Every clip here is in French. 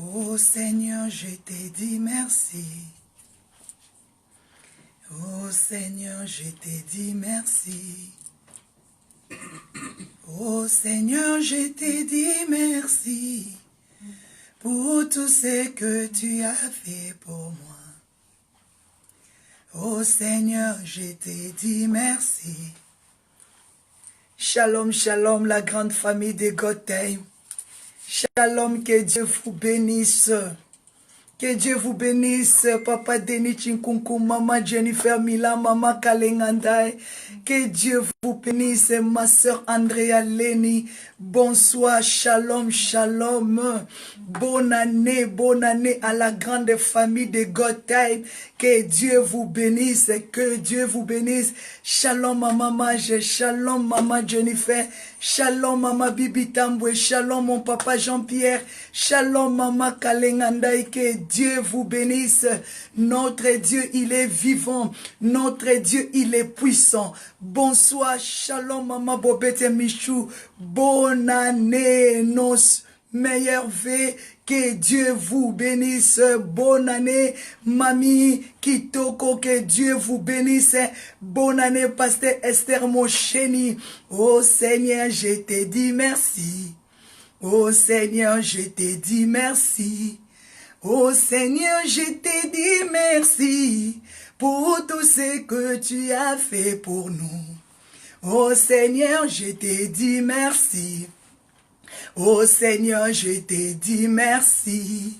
Oh Seigneur, je t'ai dit merci. Oh Seigneur, je t'ai dit merci. Oh Seigneur, je t'ai dit merci pour tout ce que tu as fait pour moi. Oh Seigneur, je t'ai dit merci. Shalom, shalom, la grande famille de Gotham. Shalom, que Dieu vous bénisse. Que Dieu vous bénisse, Papa Denis Chinkunku, Maman Jennifer Mila, Maman Kalengandai. Que Dieu vous bénisse, ma soeur Andrea Leni. Bonsoir, shalom, shalom. Bonne année à la grande famille de Gotham. Que Dieu vous bénisse, que Dieu vous bénisse. Shalom, Maman Mage, shalom, Maman Jennifer. Shalom, Maman Bibi Tambwe, shalom, mon papa Jean-Pierre. Shalom, Maman Kalengandai, que Dieu vous bénisse. Notre Dieu, il est vivant. Notre Dieu, il est puissant. Bonsoir, shalom, Maman Bobette Michou. Bonne année, nos meilleurs vœux. Que Dieu vous bénisse. Bonne année, Mamie Kitoko. Que Dieu vous bénisse. Bonne année, Pasteur Esther Mocheni. Oh Seigneur, je te dis merci. Oh Seigneur, je te dis merci. Oh Seigneur, je te dis merci pour tout ce que tu as fait pour nous. Oh Seigneur, je te dis merci. Oh Seigneur, je te dis merci.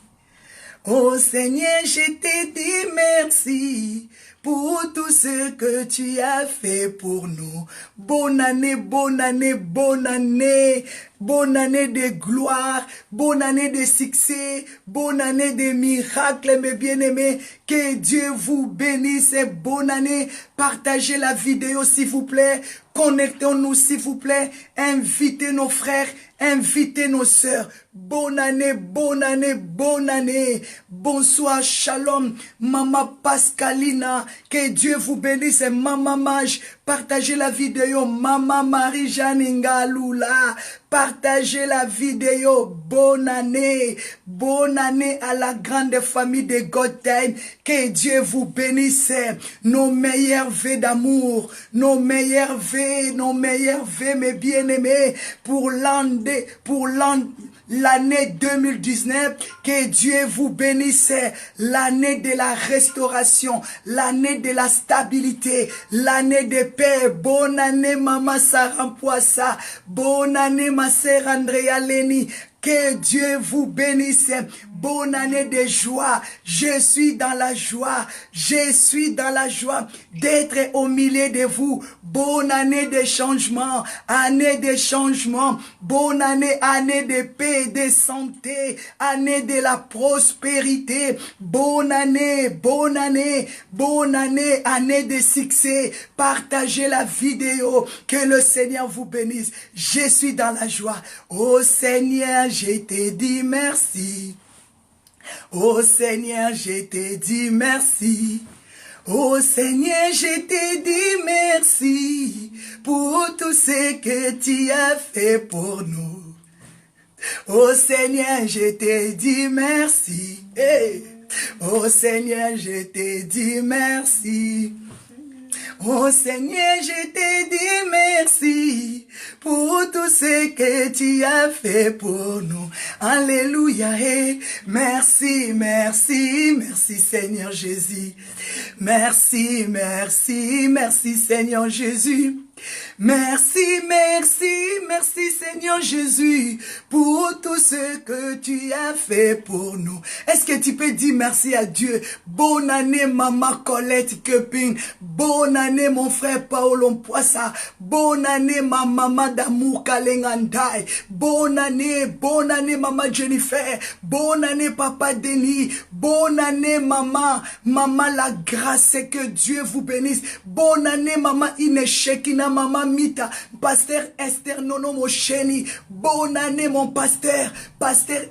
Oh Seigneur, je te dis merci pour tout ce que tu as fait pour nous. Bonne année, bonne année, bonne année. Bonne année de gloire, bonne année de succès, bonne année de miracles, mes bien-aimés. Que Dieu vous bénisse. Bonne année. Partagez la vidéo, s'il vous plaît. Connectons-nous, s'il vous plaît. Invitez nos frères, invitez nos sœurs. Bonne année, bonne année, bonne année. Bonsoir, shalom. Maman Pascalina, que Dieu vous bénisse. Maman Mage, partagez la vidéo. Maman Marie-Jeanne Ngalula, partagez la vidéo. Bonne année à la grande famille de Gotham. Que Dieu vous bénisse. Nos meilleurs vœux d'amour, nos meilleurs vœux, mes bien-aimés, pour l'année 2019, que Dieu vous bénisse, l'année de la restauration, l'année de la stabilité, l'année de paix. Bonne année, Maman Sarah Poissa, bonne année, ma sœur Andrea Leni. Que Dieu vous bénisse. Bonne année de joie. Je suis dans la joie. Je suis dans la joie d'être au milieu de vous. Bonne année de changement. Année de changement. Bonne année, année de paix, de santé. Année de la prospérité. Bonne année, bonne année, bonne année, année de succès. Partagez la vidéo. Que le Seigneur vous bénisse. Je suis dans la joie. Oh Seigneur, je te dis merci. Oh Seigneur, je te dis merci. Oh Seigneur, je te dis merci pour tout ce que tu as fait pour nous. Oh Seigneur, je te dis merci. Hey. Oh Seigneur, je te dis merci. Oh Seigneur, je te dis merci pour tout ce que tu as fait pour nous. Alléluia. Hey. Merci, merci, merci Seigneur Jésus. Merci, merci, merci Seigneur Jésus. Merci, merci, merci Seigneur Jésus pour tout ce que tu as fait pour nous. Est-ce que tu peux dire merci à Dieu? Bonne année Maman Colette Keping. Bonne année mon frère Paolo Mpoissa. Bonne année ma maman d'amour Kalengandai. Bonne année Maman Jennifer. Bonne année Papa Denis. Bonne année Maman la grâce, que Dieu vous bénisse. Bonne année Maman Ineshekina maman Mita, pasteur Esther Nono Mosheni, bonne année mon pasteur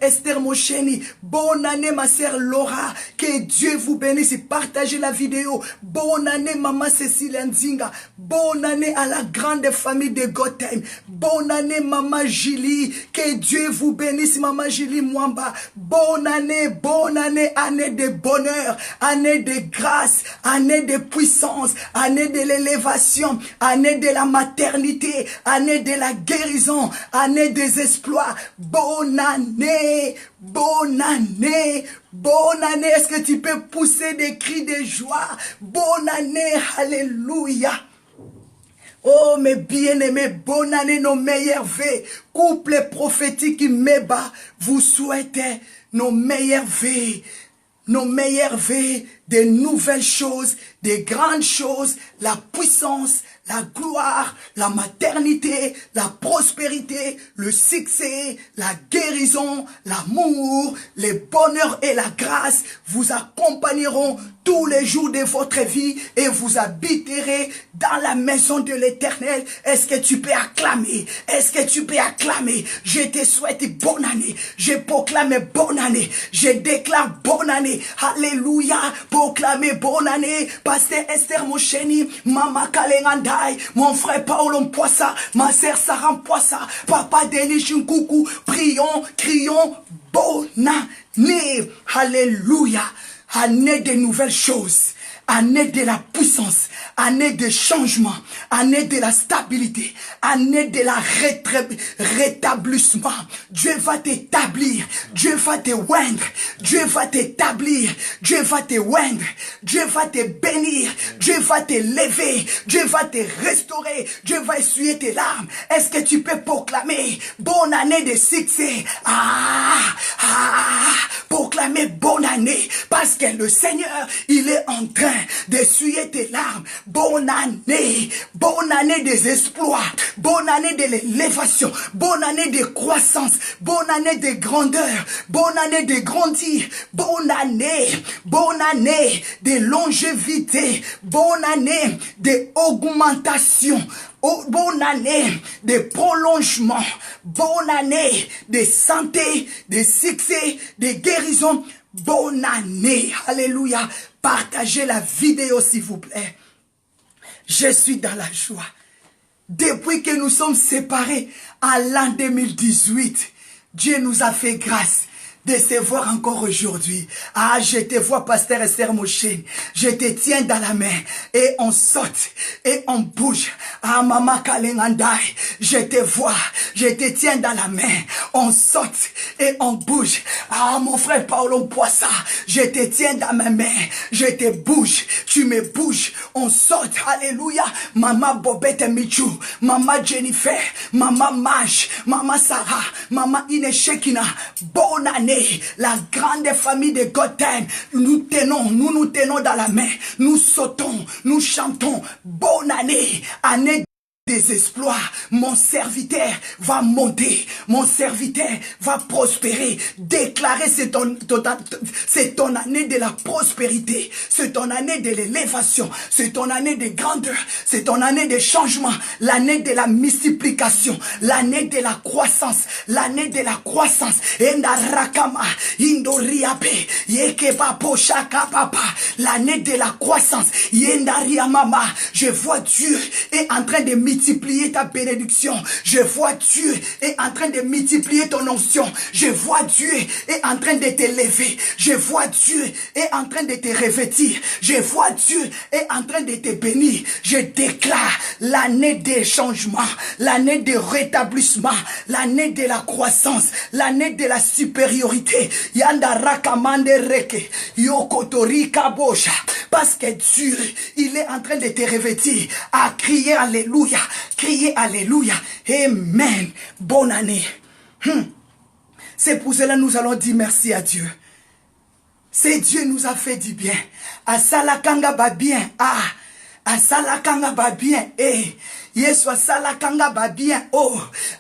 Esther Mosheni, bonne année ma sœur Laura, que Dieu vous bénisse, partagez la vidéo, bonne année maman Cécile Nzinga, bonne année à la grande famille de Gotham, bonne année maman Julie, que Dieu vous bénisse maman Julie Mwamba, bonne année, année de bonheur, année de grâce, année de puissance, année de l'élévation, année de la maternité, année de la guérison, année des exploits, bonne année, est-ce que tu peux pousser des cris de joie, bonne année, alléluia. Oh mes bien-aimés, bonne année, nos meilleurs vœux. Couple prophétique Meba vous souhaitez nos meilleurs vœux, des nouvelles choses, des grandes choses, la puissance, la gloire, la maternité, la prospérité, le succès, la guérison, l'amour, le bonheur et la grâce vous accompagneront tous les jours de votre vie et vous habiterez dans la maison de l'Éternel. Est-ce que tu peux acclamer? Est-ce que tu peux acclamer? Je te souhaite bonne année. Je proclame bonne année. Je déclare bonne année. Alléluia. Proclamez bonne année. Pasteur Esther Mosheni, Maman Kalengandai, mon frère Paul Mpoissa, ma sœur Sarah Mpoissa, Papa Denis Chinkoukou. Prions, crions bonne année. Alléluia. Année de nouvelles choses, année de la puissance, année de changement, année de la stabilité, année de la rétablissement. Dieu va t'établir, Dieu va te oindre, Dieu va t'établir, Dieu va te oindre, Dieu va te bénir, Dieu va te lever, Dieu va te restaurer, Dieu va essuyer tes larmes. Est-ce que tu peux proclamer bonne année de succès? Proclamer bonne année, parce que le Seigneur, il est en train d'essuyer tes larmes. Bonne année des exploits, bonne année de l'élévation, bonne année de croissance, bonne année de grandeur, bonne année de grandir, bonne année de longévité, bonne année d'augmentation. Oh, bonne année de prolongement, bonne année de santé, de succès, de guérison, bonne année. Alléluia. Partagez la vidéo s'il vous plaît. Je suis dans la joie. Depuis que nous sommes séparés en l'an 2018, Dieu nous a fait grâce de se voir encore aujourd'hui. Je te vois, pasteur Esther Mosheni. Je te tiens dans la main et on saute et on bouge. Maman Kalengandai, je te vois, je te tiens dans la main. On saute et on bouge. Mon frère Paul Mpoissa, je te tiens dans ma main. Je te bouge, tu me bouges. On saute, alléluia. Maman Bobette Michou, Maman Jennifer, Maman Maj, Maman Sarah, Maman Ineshekina. Bonne année. La grande famille de Gotham, nous nous tenons dans la main, nous sautons, nous chantons, bonne année, année des exploits. Mon serviteur va monter, mon serviteur va prospérer, déclarer c'est ton année de la prospérité, c'est ton année de l'élévation, c'est ton année de grandeur, c'est ton année de changement, l'année de la multiplication, l'année de la croissance, l'année de la croissance. L'année de la croissance. Je vois Dieu est en train de multiplier ta bénédiction. Je vois Dieu est en train de multiplier ton onction. Je vois Dieu est en train de t'élever. Je vois Dieu est en train de te revêtir. Je vois Dieu est en train de te bénir. Je déclare l'année des changements, l'année de rétablissement, l'année de la croissance, l'année de la supériorité. Yanda rakamande reke, yokotori kabosha. Parce que Dieu, il est en train de te revêtir. À crier alléluia, crier alléluia. Amen. Bonne année. C'est pour cela que nous allons dire merci à Dieu. C'est Dieu nous a fait du bien. Asalakanga ba bien. Asalakanga ba bien. Yesu asalakanga ba bien.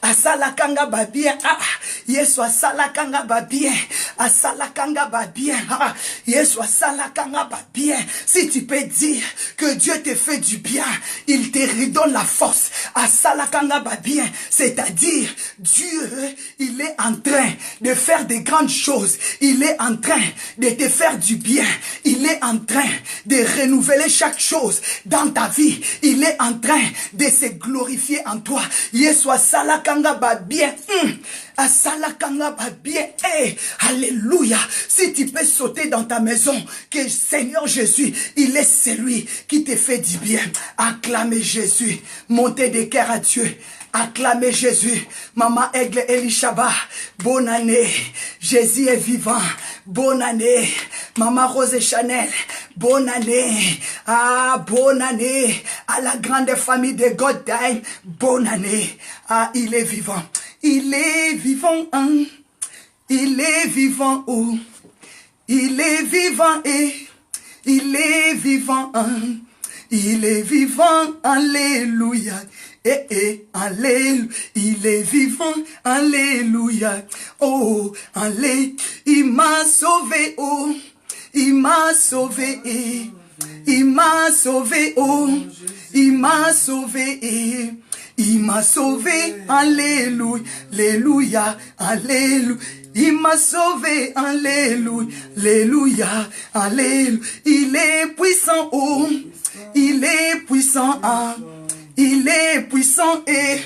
Asalakanga ba bien. Yesu asalakanga ba bien. Asalakanga ba bien. Yesu asalakanga ba bien. Si tu peux dire que Dieu te fait du bien, il te redonne la force. Asalakanga ba bien, c'est-à-dire Dieu, il est en train de faire des grandes choses. Il est en train de te faire du bien. Il est en train de renouveler chaque chose dans ta vie. Il est en train de se glorifier en toi. Yesu asalakanga ba bien. Asalakanga ba bien. Hey, alléluia. Si tu peux sauter dans ta maison, que Seigneur Jésus, il est celui qui te fait du bien. Acclamez Jésus. Montez des cœurs à Dieu. Acclamez Jésus. Maman Aigle Elishaba, bonne année. Jésus est vivant. Bonne année. Maman Rose Chanel, bonne année. Ah, bonne année. À la grande famille de God Time, bonne année. Ah, il est vivant. Il est vivant. Hein. Il est vivant. Oh. Il est vivant. Il est vivant. Hein. Il est vivant. Alléluia. Alléluia, il est vivant, alléluia, oh, alléluia, il m'a sauvé, oh, il m'a sauvé, il m'a sauvé, oh, il m'a sauvé, il m'a sauvé, alléluia, alléluia, alléluia. Il m'a sauvé, alléluia, alléluia, alléluia. Il est puissant, oh, il est puissant, ah. Il est puissant et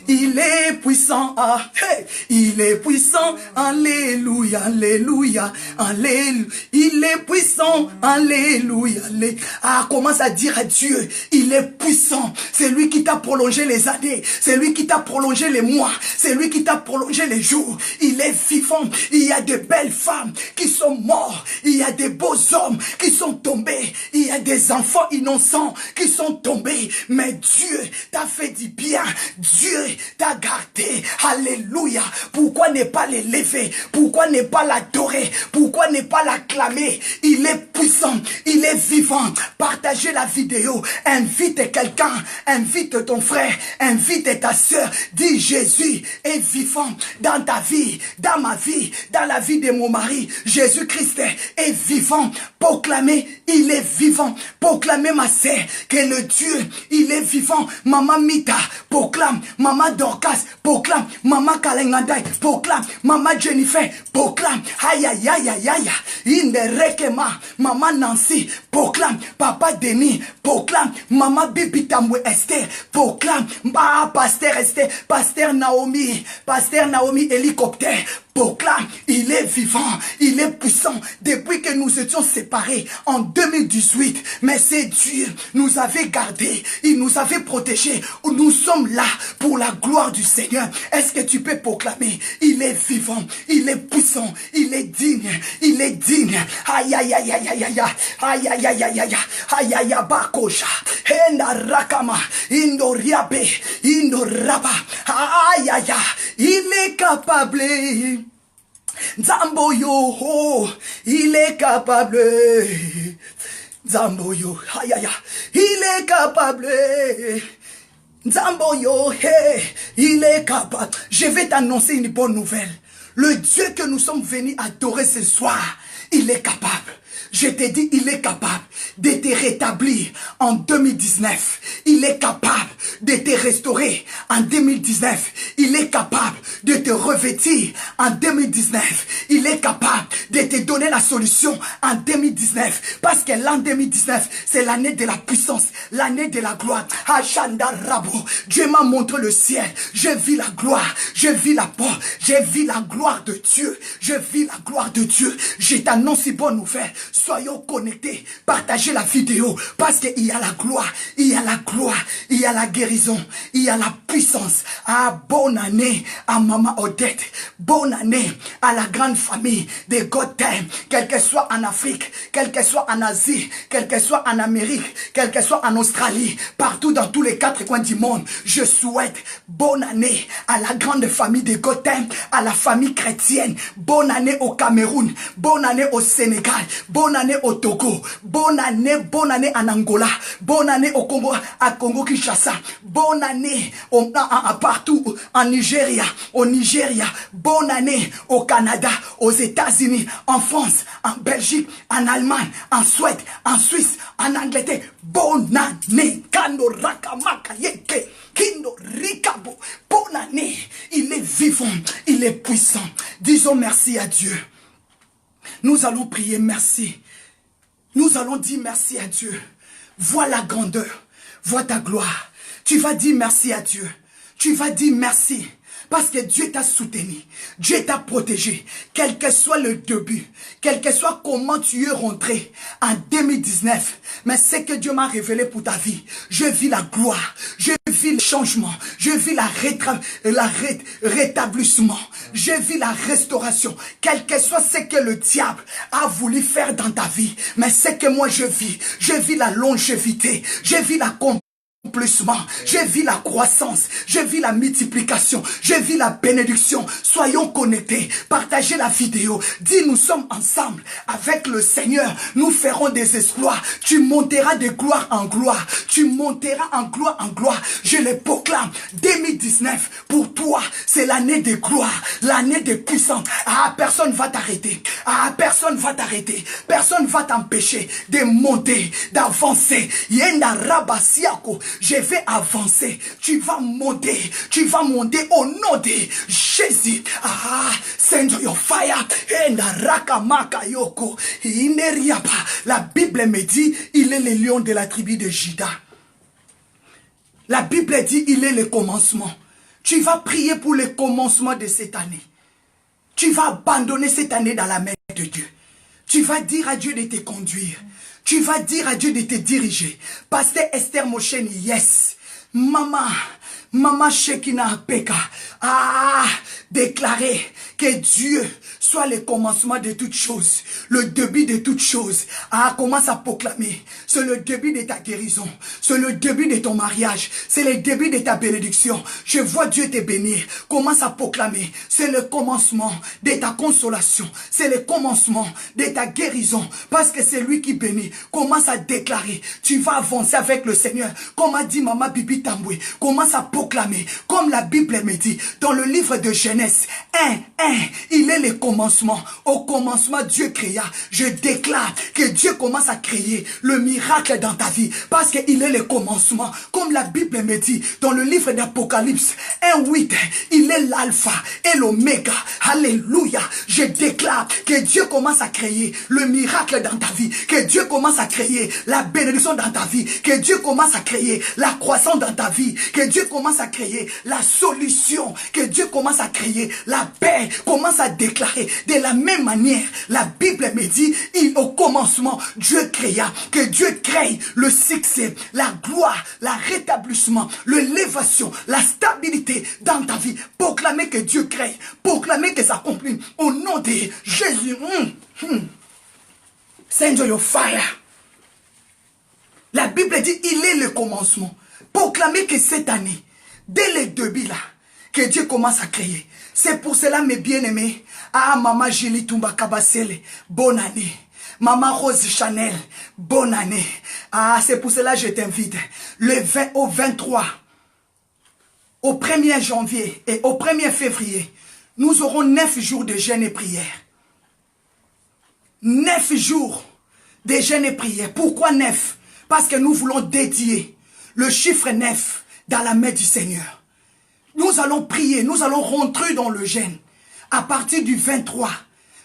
il est puissant. Ah, hey, il est puissant. Alléluia, alléluia, alléluia. Il est puissant. Alléluia, alléluia. Ah, commence à dire à Dieu, il est puissant. C'est lui qui t'a prolongé les années. C'est lui qui t'a prolongé les mois. C'est lui qui t'a prolongé les jours. Il est vivant. Il y a de belles femmes qui sont mortes. Il y a des beaux hommes qui sont tombés. Il y a des enfants innocents qui sont tombés. Mais Dieu t'a fait du bien. Dieu t'a gardé. Alléluia. Pourquoi ne pas l'élever? Pourquoi ne pas l'adorer? Pourquoi ne pas l'acclamer? Il est puissant. Il est vivant. Partagez la vidéo. Invite quelqu'un. Invite ton frère. Invite ta soeur. Dis Jésus est vivant dans ta vie, dans ma vie, dans la vie de mon mari. Jésus-Christ est vivant. Proclamez, il est vivant. Proclamez ma sœur que le Dieu, il est vivant. Maman Mita, proclame. Maman Dorcas, proclame. Maman Kalengandai, proclame. Maman Jennifer, proclame. Aïe, aïe, aïe, aïe, aïe. Inderekema. Maman Nancy, proclame. Papa Denis, proclame. Maman Bibi Tamwe Esther, proclame. Pasteur Esther, Pasteur Naomi Hélicoptère, proclame, il est vivant, il est puissant. Depuis que nous étions séparés en 2018, mais c'est Dieu nous avait gardés, il nous avait protégés. Nous sommes là pour la gloire du Seigneur. Est-ce que tu peux proclamer, il est vivant, il est puissant, il est digne, il est digne. Aïe aïe aïe aïe aïe aïe aïe aïe aïe aïe aïe aïe aïe bakosha enda rakama indoriabe indoraba aïe aïe aïe, il est capable. Zamboyo, il est capable. Zamboyo, aïe aïe, il est capable. Zamboyo, hey, il est capable. Je vais t'annoncer une bonne nouvelle. Le Dieu que nous sommes venus adorer ce soir, il est capable. Je te dis, il est capable de te rétablir en 2019. Il est capable de te restaurer en 2019. Il est capable de te revêtir en 2019. Il est capable de te donner la solution en 2019. Parce que l'an 2019, c'est l'année de la puissance, l'année de la gloire. Hachanda Rabo, Dieu m'a montré le ciel. Je vis la gloire, je vis la porte, je vis la gloire de Dieu. Je vis la gloire de Dieu. Je t'annonce une bonne nouvelle. Soyons connectés, partagez la vidéo, parce qu'il y a la gloire, il y a la gloire, il y a la guérison, il y a la puissance. Ah, bonne année à Maman Odette, bonne année à la grande famille de God Time, quel que soit en Afrique, quel que soit en Asie, quel que soit en Amérique, quel que soit en Australie, partout dans tous les 4 coins du monde. Je souhaite bonne année à la grande famille de God Time, à la famille chrétienne, bonne année au Cameroun, bonne année au Sénégal, bonne année au Togo, bonne année en Angola, bonne année au Congo, à Congo-Kinshasa, bonne année partout en Nigeria, au Nigeria, bonne année au Canada, aux États-Unis, en France, en Belgique, en Allemagne, en Suède, en Suisse, en Angleterre. Bonne année. Kando rakamaka yeke. Kindo rikabo. Bonne année. Il est vivant. Il est puissant. Disons merci à Dieu. Nous allons prier merci. Nous allons dire merci à Dieu. Vois la grandeur. Vois ta gloire. Tu vas dire merci à Dieu. Tu vas dire merci. Parce que Dieu t'a soutenu. Dieu t'a protégé. Quel que soit le début. Quel que soit comment tu es rentré en 2019. Mais c'est que Dieu m'a révélé pour ta vie. Je vis la gloire. Je vis le changement. Je vis rétablissement. Je vis la restauration. Quel que soit ce que le diable a voulu faire dans ta vie. Mais c'est que moi je vis. Je vis la longévité. Je vis la je vis la croissance, je vis la multiplication, je vis la bénédiction. Soyons connectés, partagez la vidéo. Dis, nous sommes ensemble avec le Seigneur. Nous ferons des exploits. Tu monteras de gloire en gloire. Tu monteras en gloire en gloire. Je le proclame. 2019, pour toi, c'est l'année de gloire, l'année de puissance. Ah, personne va t'arrêter. Ah, personne va t'arrêter. Personne va t'empêcher de monter, d'avancer. Yenda rabasiako. Je vais avancer. Tu vas monter au nom de Jésus. Ah, send your fire. La Bible me dit, il est le lion de la tribu de Juda. La Bible dit, il est le commencement. Tu vas prier pour le commencement de cette année. Tu vas abandonner cette année dans la main de Dieu. Tu vas dire à Dieu de te conduire. Tu vas dire à Dieu de te diriger. Pasteur Esther Mosheni, yes. Maman Shekina Peka a déclaré que Dieu soit le commencement de toutes choses, le début de toutes choses. Ah, commence à proclamer. C'est le début de ta guérison. C'est le début de ton mariage. C'est le début de ta bénédiction. Je vois Dieu te bénir. Commence à proclamer. C'est le commencement de ta consolation. C'est le commencement de ta guérison. Parce que c'est lui qui bénit. Commence à déclarer. Tu vas avancer avec le Seigneur. Comme a dit Maman Bibi Tamboué. Commence à proclamer. Comme la Bible me dit. Dans le livre de Genèse 1, il est le commencement. Au commencement, Dieu créa. Je déclare que Dieu commence à créer le miracle dans ta vie. Parce qu'il est le commencement. Comme la Bible me dit dans le livre d'Apocalypse 1:8, il est l'alpha et l'oméga. Alléluia. Je déclare que Dieu commence à créer le miracle dans ta vie. Que Dieu commence à créer la bénédiction dans ta vie. Que Dieu commence à créer la croissance dans ta vie. Que Dieu commence à créer la solution. Que Dieu commence à créer la paix. Commence à déclarer. De la même manière, la Bible me dit, au commencement, Dieu créa. Que Dieu crée le succès, la gloire, le rétablissement, l'élévation, la stabilité dans ta vie. Proclamer que Dieu crée. Proclamer que ça accomplit. Au nom de Jésus. Send your fire. La Bible dit, il est le commencement. Proclamer que cette année, dès le début là, que Dieu commence à créer. C'est pour cela, mes bien-aimés, ah, Maman Julie Toumba Kabasele, bonne année. Maman Rose Chanel, bonne année. Ah, c'est pour cela que je t'invite. Le 20 au 23, au 1er janvier et au 1er février, nous aurons 9 jours de jeûne et prière. 9 jours de jeûne et prière. Pourquoi 9? Parce que nous voulons dédier le chiffre 9 dans la main du Seigneur. Nous allons prier, nous allons rentrer dans le jeûne à partir du 23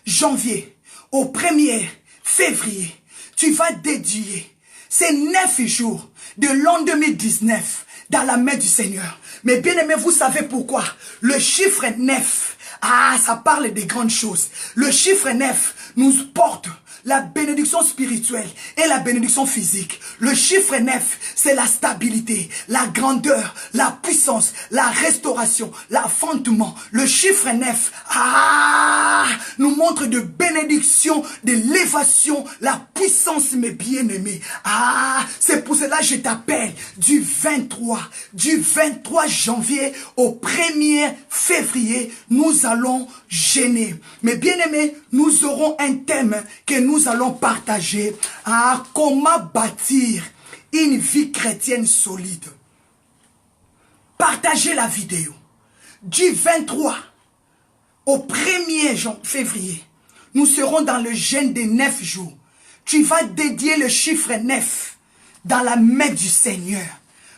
janvier au 1er février. Tu vas dédier ces 9 jours de l'an 2019 dans la main du Seigneur. Mais bien aimé, vous savez pourquoi? Le chiffre 9, ah, ça parle des grandes choses. Le chiffre 9 nous porte la bénédiction spirituelle et la bénédiction physique. Le chiffre 9, c'est la stabilité, la grandeur, la puissance, la restauration, l'enfantement. Le chiffre 9, nous montre de bénédiction, de l'élévation, la puissance, mes bien-aimés. C'est pour cela que je t'appelle du 23 janvier au 1er février, nous allons jeûner. Mes bien-aimés, nous aurons un thème que nous allons partager à comment bâtir une vie chrétienne solide. Partagez la vidéo du 23 au 1er février, nous serons dans le jeûne des 9 jours. Tu vas dédier le chiffre 9 dans la main du Seigneur.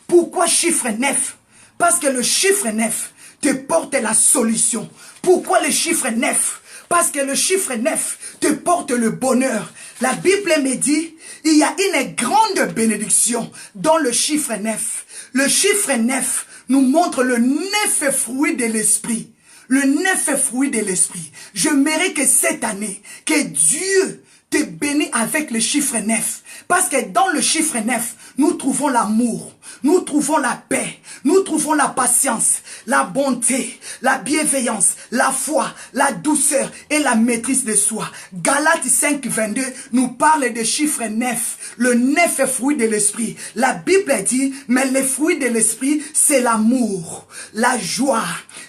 Pourquoi chiffre 9? Parce que le chiffre 9 te porte la solution. Pourquoi le chiffre 9? Parce que le chiffre 9 te porte le bonheur. La Bible me dit, il y a une grande bénédiction dans le chiffre 9. Le chiffre 9 nous montre le 9 fruit de l'esprit. Le 9 fruit de l'esprit. Je mérite que cette année, que Dieu te bénisse avec le chiffre 9. Parce que dans le chiffre 9, nous trouvons l'amour, nous trouvons la paix, nous trouvons la patience, la bonté, la bienveillance, la foi, la douceur et la maîtrise de soi. Galates 5, 22 nous parle de chiffre 9, le 9 fruit de l'esprit. La Bible dit, mais les fruits de l'esprit, c'est l'amour, la joie,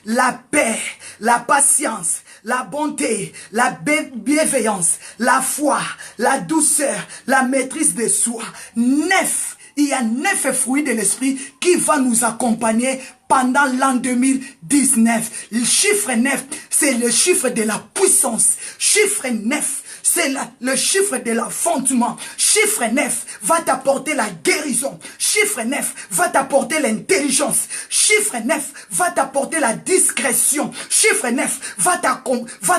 la paix, la patience, la bonté, la bienveillance, la foi, la douceur, la maîtrise de soi. 9. Il y a 9 fruits de l'esprit qui vont nous accompagner pendant l'an 2019. Le chiffre 9, c'est le chiffre de la puissance. Chiffre 9, c'est le chiffre de l'affrontement. Chiffre 9 va t'apporter la guérison. Chiffre 9 va t'apporter l'intelligence. Chiffre 9 va t'apporter la discrétion. Chiffre 9 va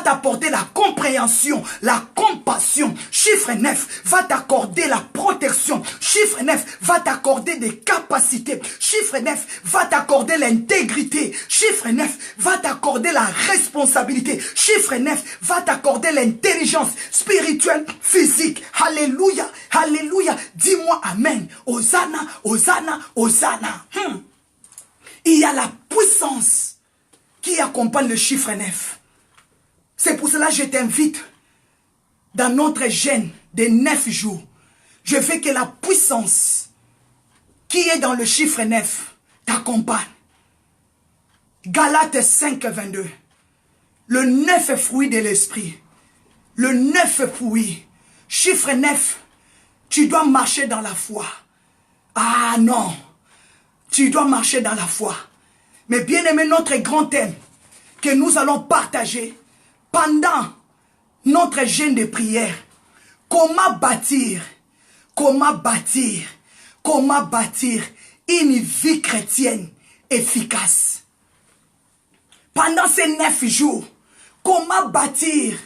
t'apporter la compréhension, la compassion. Chiffre 9 va t'accorder la protection. Chiffre 9 va t'accorder des capacités. Chiffre 9 va t'accorder l'intégrité. Chiffre 9 va t'accorder la responsabilité. Chiffre 9 va t'accorder l'intelligence spirituelle, physique. Alléluia, alléluia. Dis-moi amen. Hosanna, Hosanna, Hosanna. Il y a la puissance qui accompagne le chiffre 9. C'est pour cela que je t'invite dans notre jeûne des 9 jours. Je veux que la puissance qui est dans le chiffre 9 t'accompagne. Galates 5, 22. Le 9 fruit de l'esprit. Le 9 fruit. Chiffre 9. Tu dois marcher dans la foi. Ah non. Tu dois marcher dans la foi. Mais bien aimé, notre grand thème que nous allons partager pendant notre jeûne de prière. Comment bâtir une vie chrétienne efficace. Pendant ces 9 jours, comment bâtir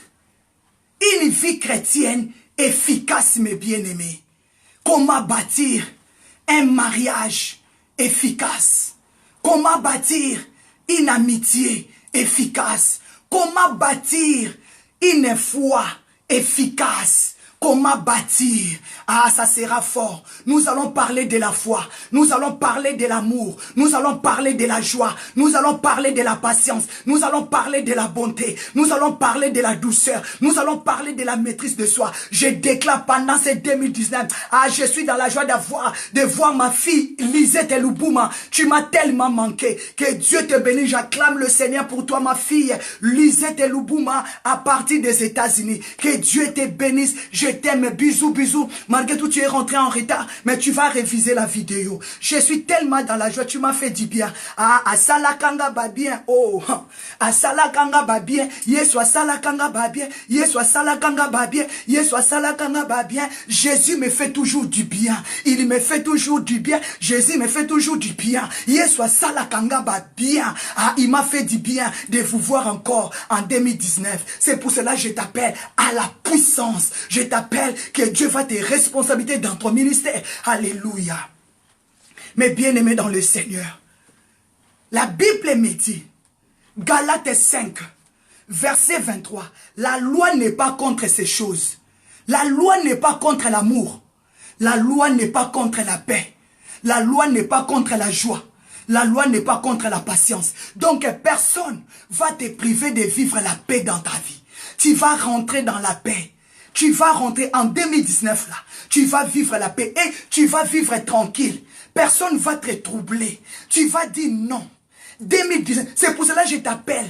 une vie chrétienne efficace, mes bien-aimés? Comment bâtir un mariage efficace? Comment bâtir une amitié efficace? Comment bâtir une foi efficace? Comment bâtir? Ah, ça sera fort. Nous allons parler de la foi. Nous allons parler de l'amour. Nous allons parler de la joie. Nous allons parler de la patience. Nous allons parler de la bonté. Nous allons parler de la douceur. Nous allons parler de la maîtrise de soi. Je déclare pendant ces 2019, ah, je suis dans la joie de voir ma fille Lisette Lubouma. Tu m'as tellement manqué. Que Dieu te bénisse. J'acclame le Seigneur pour toi, ma fille Lisette Lubouma, à partir des États-Unis. Que Dieu te bénisse. Je t'aime, bisous, bisous. Malgré tout, tu es rentré en retard, mais tu vas réviser la vidéo. Je suis tellement dans la joie, tu m'as fait du bien. Ah, asala kanga ba bien, oh, asala kanga ba bien, yeso asala kanga ba bien, yeso asala kanga ba bien, yeso asala kanga ba bien. Jésus me fait toujours du bien. Il me fait toujours du bien. Jésus me fait toujours du bien. Yeso asala kanga ba bien. Ah, il m'a fait du bien de vous voir encore en 2019. C'est pour cela que je t'appelle à la puissance. Je t'appelle que Dieu va te responsabiliser dans ton ministère. Alléluia. Mais bien aimé dans le Seigneur, la Bible me dit, Galates 5, verset 23, la loi n'est pas contre ces choses. La loi n'est pas contre l'amour. La loi n'est pas contre la paix. La loi n'est pas contre la joie. La loi n'est pas contre la patience. Donc personne va te priver de vivre la paix dans ta vie. Tu vas rentrer dans la paix. Tu vas rentrer en 2019 là. Tu vas vivre la paix et tu vas vivre tranquille. Personne ne va te troubler. Tu vas dire non. 2019, c'est pour cela que je t'appelle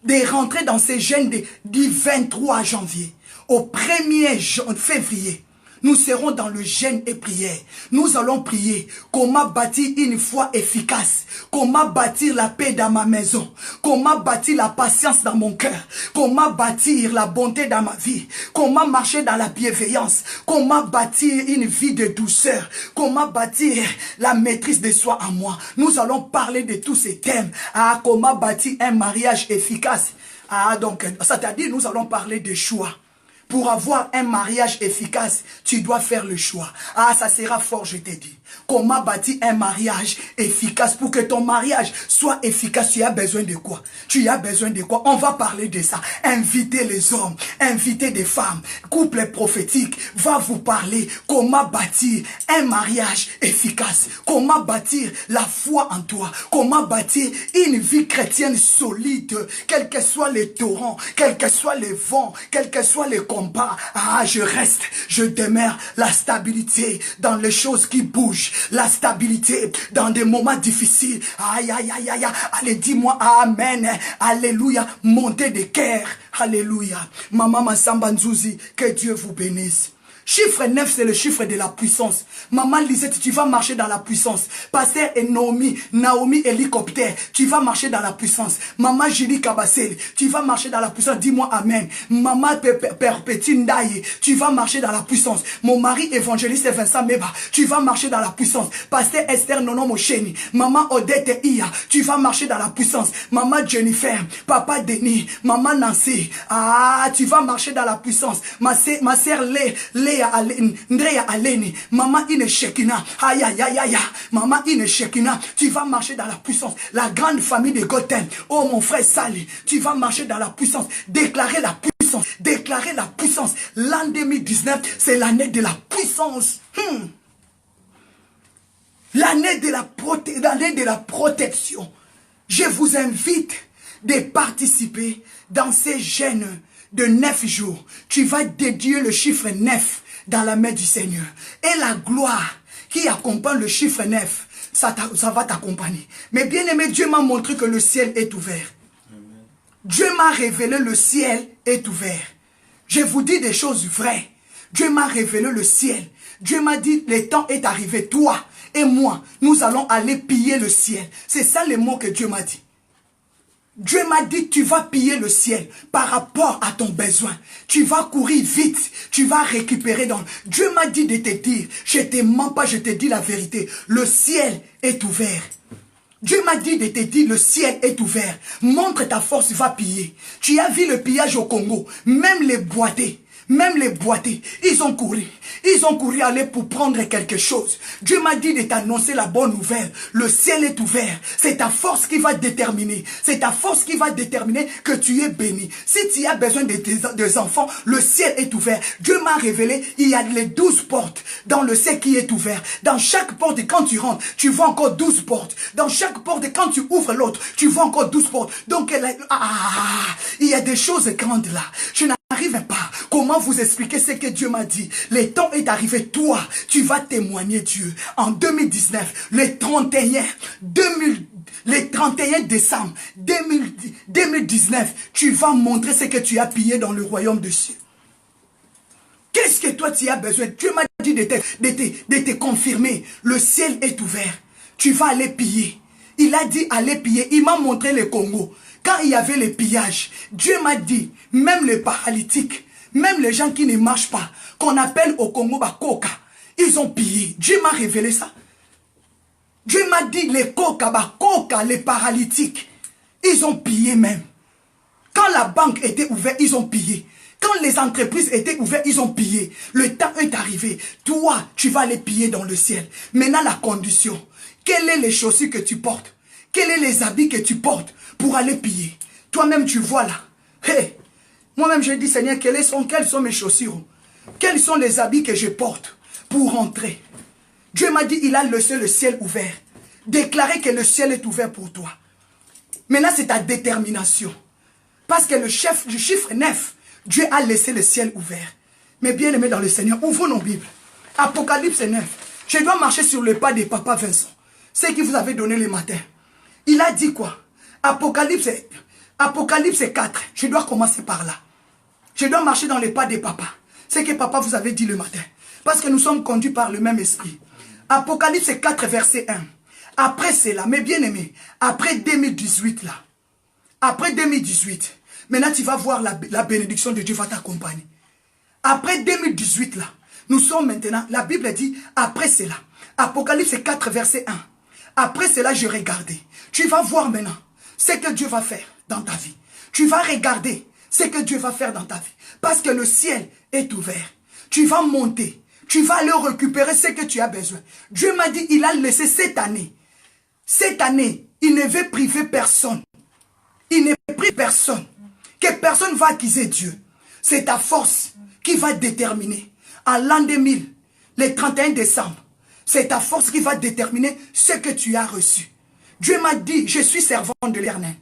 de rentrer dans ces jeûnes du 23 janvier au 1er février. Nous serons dans le jeûne et prière. Nous allons prier comment bâtir une foi efficace. Comment bâtir la paix dans ma maison. Comment bâtir la patience dans mon cœur. Comment bâtir la bonté dans ma vie. Comment marcher dans la bienveillance. Comment bâtir une vie de douceur. Comment bâtir la maîtrise de soi en moi. Nous allons parler de tous ces thèmes. Ah, comment bâtir un mariage efficace. Ah, donc, c'est-à-dire nous allons parler de choix. Pour avoir un mariage efficace, tu dois faire le choix. Ah, ça sera fort, je te dis. Comment bâtir un mariage efficace? Pour que ton mariage soit efficace, tu as besoin de quoi? Tu as besoin de quoi? On va parler de ça. Inviter les hommes, inviter des femmes. Couple prophétique va vous parler comment bâtir un mariage efficace. Comment bâtir la foi en toi. Comment bâtir une vie chrétienne solide. Quels que soient les torrents, quels que soient les vents, quels que soient les combats. Ah, je reste, je demeure. La stabilité dans les choses qui bougent. La stabilité dans des moments difficiles. Aïe, aïe, aïe, aïe. Allez, dis-moi amen. Alléluia. Montez de cœur. Alléluia. Maman Massamba Nzouzi, que Dieu vous bénisse. Chiffre 9, c'est le chiffre de la puissance. Maman Lisette, tu vas marcher dans la puissance. Pasteur et Naomi hélicoptère, tu vas marcher dans la puissance. Maman Julie Kabassel, tu vas marcher dans la puissance. Dis-moi amen. Maman Perpétine Ndaye, tu vas marcher dans la puissance. Mon mari évangéliste Vincent Meba, tu vas marcher dans la puissance. Pasteur Esther Nono Mosheni, Maman Odette Iya, tu vas marcher dans la puissance. Maman Jennifer, Papa Denis, Maman Nancy, ah, tu vas marcher dans la puissance. Ma sœur Ndreya Aleni, Maman Ine Shekina, aïe aïe aïe aïe, Maman Ine Shekina, tu vas marcher dans la puissance. La grande famille de Gotham, oh mon frère Sali, tu vas marcher dans la puissance. Déclarer la puissance, déclarer la puissance. L'an 2019, c'est l'année de la puissance. L'année de la protection. Je vous invite de participer dans ces jeûnes de 9 jours. Tu vas dédier le chiffre 9 dans la main du Seigneur. Et la gloire qui accompagne le chiffre 9, ça va t'accompagner. Mais bien aimé, Dieu m'a montré que le ciel est ouvert. Amen. Dieu m'a révélé le ciel est ouvert. Je vous dis des choses vraies. Dieu m'a révélé le ciel. Dieu m'a dit, le temps est arrivé. Toi et moi, nous allons aller piller le ciel. C'est ça les mots que Dieu m'a dit. Dieu m'a dit, tu vas piller le ciel par rapport à ton besoin. Tu vas courir vite. Tu vas récupérer dans... Dieu m'a dit de te dire, je ne te mens pas, je te dis la vérité. Le ciel est ouvert. Dieu m'a dit de te dire, le ciel est ouvert. Montre ta force, va piller. Tu as vu le pillage au Congo. Même les boités. Même les boités, ils ont couru. Ils ont couru aller pour prendre quelque chose. Dieu m'a dit de t'annoncer la bonne nouvelle. Le ciel est ouvert. C'est ta force qui va déterminer. C'est ta force qui va déterminer que tu es béni. Si tu as besoin de tes enfants, le ciel est ouvert. Dieu m'a révélé, il y a les 12 portes dans le ciel qui est ouvert. Dans chaque porte, quand tu rentres, tu vois encore 12 portes. Dans chaque porte, quand tu ouvres l'autre, tu vois encore 12 portes. Donc, il y a des choses grandes là. Je n'arrive pas. Comment vous expliquer ce que Dieu m'a dit? Le temps est arrivé. Toi, tu vas témoigner Dieu. En 2019, le 31 décembre 2019, tu vas montrer ce que tu as pillé dans le royaume de Dieu. Qu'est-ce que toi tu as besoin? Dieu m'a dit de te confirmer. Le ciel est ouvert. Tu vas aller piller. Il a dit aller piller. Il m'a montré le Congo. Quand il y avait les pillages, Dieu m'a dit, même les paralytiques, même les gens qui ne marchent pas, qu'on appelle au Congo Bakoka, ils ont pillé. Dieu m'a révélé ça. Dieu m'a dit, les Koka, Bakoka, les paralytiques, ils ont pillé même. Quand la banque était ouverte, ils ont pillé. Quand les entreprises étaient ouvertes, ils ont pillé. Le temps est arrivé. Toi, tu vas aller piller dans le ciel. Maintenant, la condition. Quelles sont les chaussures que tu portes? Quels sont les habits que tu portes pour aller piller? Toi-même, tu vois là. Hey, moi-même, je dis, Seigneur, quelles sont mes chaussures? Quels sont les habits que je porte pour rentrer? Dieu m'a dit, il a laissé le ciel ouvert. Déclarer que le ciel est ouvert pour toi. Maintenant, c'est ta détermination. Parce que le chiffre 9, Dieu a laissé le ciel ouvert. Mais bien aimé dans le Seigneur, ouvrons nos Bibles. Apocalypse 9. Je dois marcher sur le pas de Papa Vincent. C'est qui vous avez donné le matin. Il a dit quoi? Apocalypse 4. Je dois commencer par là. Je dois marcher dans les pas de Papa. C'est que Papa vous avait dit le matin. Parce que nous sommes conduits par le même esprit. Apocalypse 4, verset 1. Après cela, mes bien-aimés, après 2018 là, après 2018, maintenant tu vas voir la bénédiction de Dieu va t'accompagner. Après 2018 là, nous sommes maintenant, la Bible dit, après cela, Apocalypse 4, verset 1. Après cela, je regardais. Tu vas voir maintenant ce que Dieu va faire dans ta vie. Tu vas regarder ce que Dieu va faire dans ta vie. Parce que le ciel est ouvert. Tu vas monter. Tu vas aller récupérer ce que tu as besoin. Dieu m'a dit, il a laissé cette année. Cette année, il ne veut priver personne. Il ne prie personne. Que personne va accuser Dieu. C'est ta force qui va déterminer. En l'an 2000, le 31 décembre, c'est ta force qui va déterminer ce que tu as reçu. Dieu m'a dit, je suis servant de l'Éternel.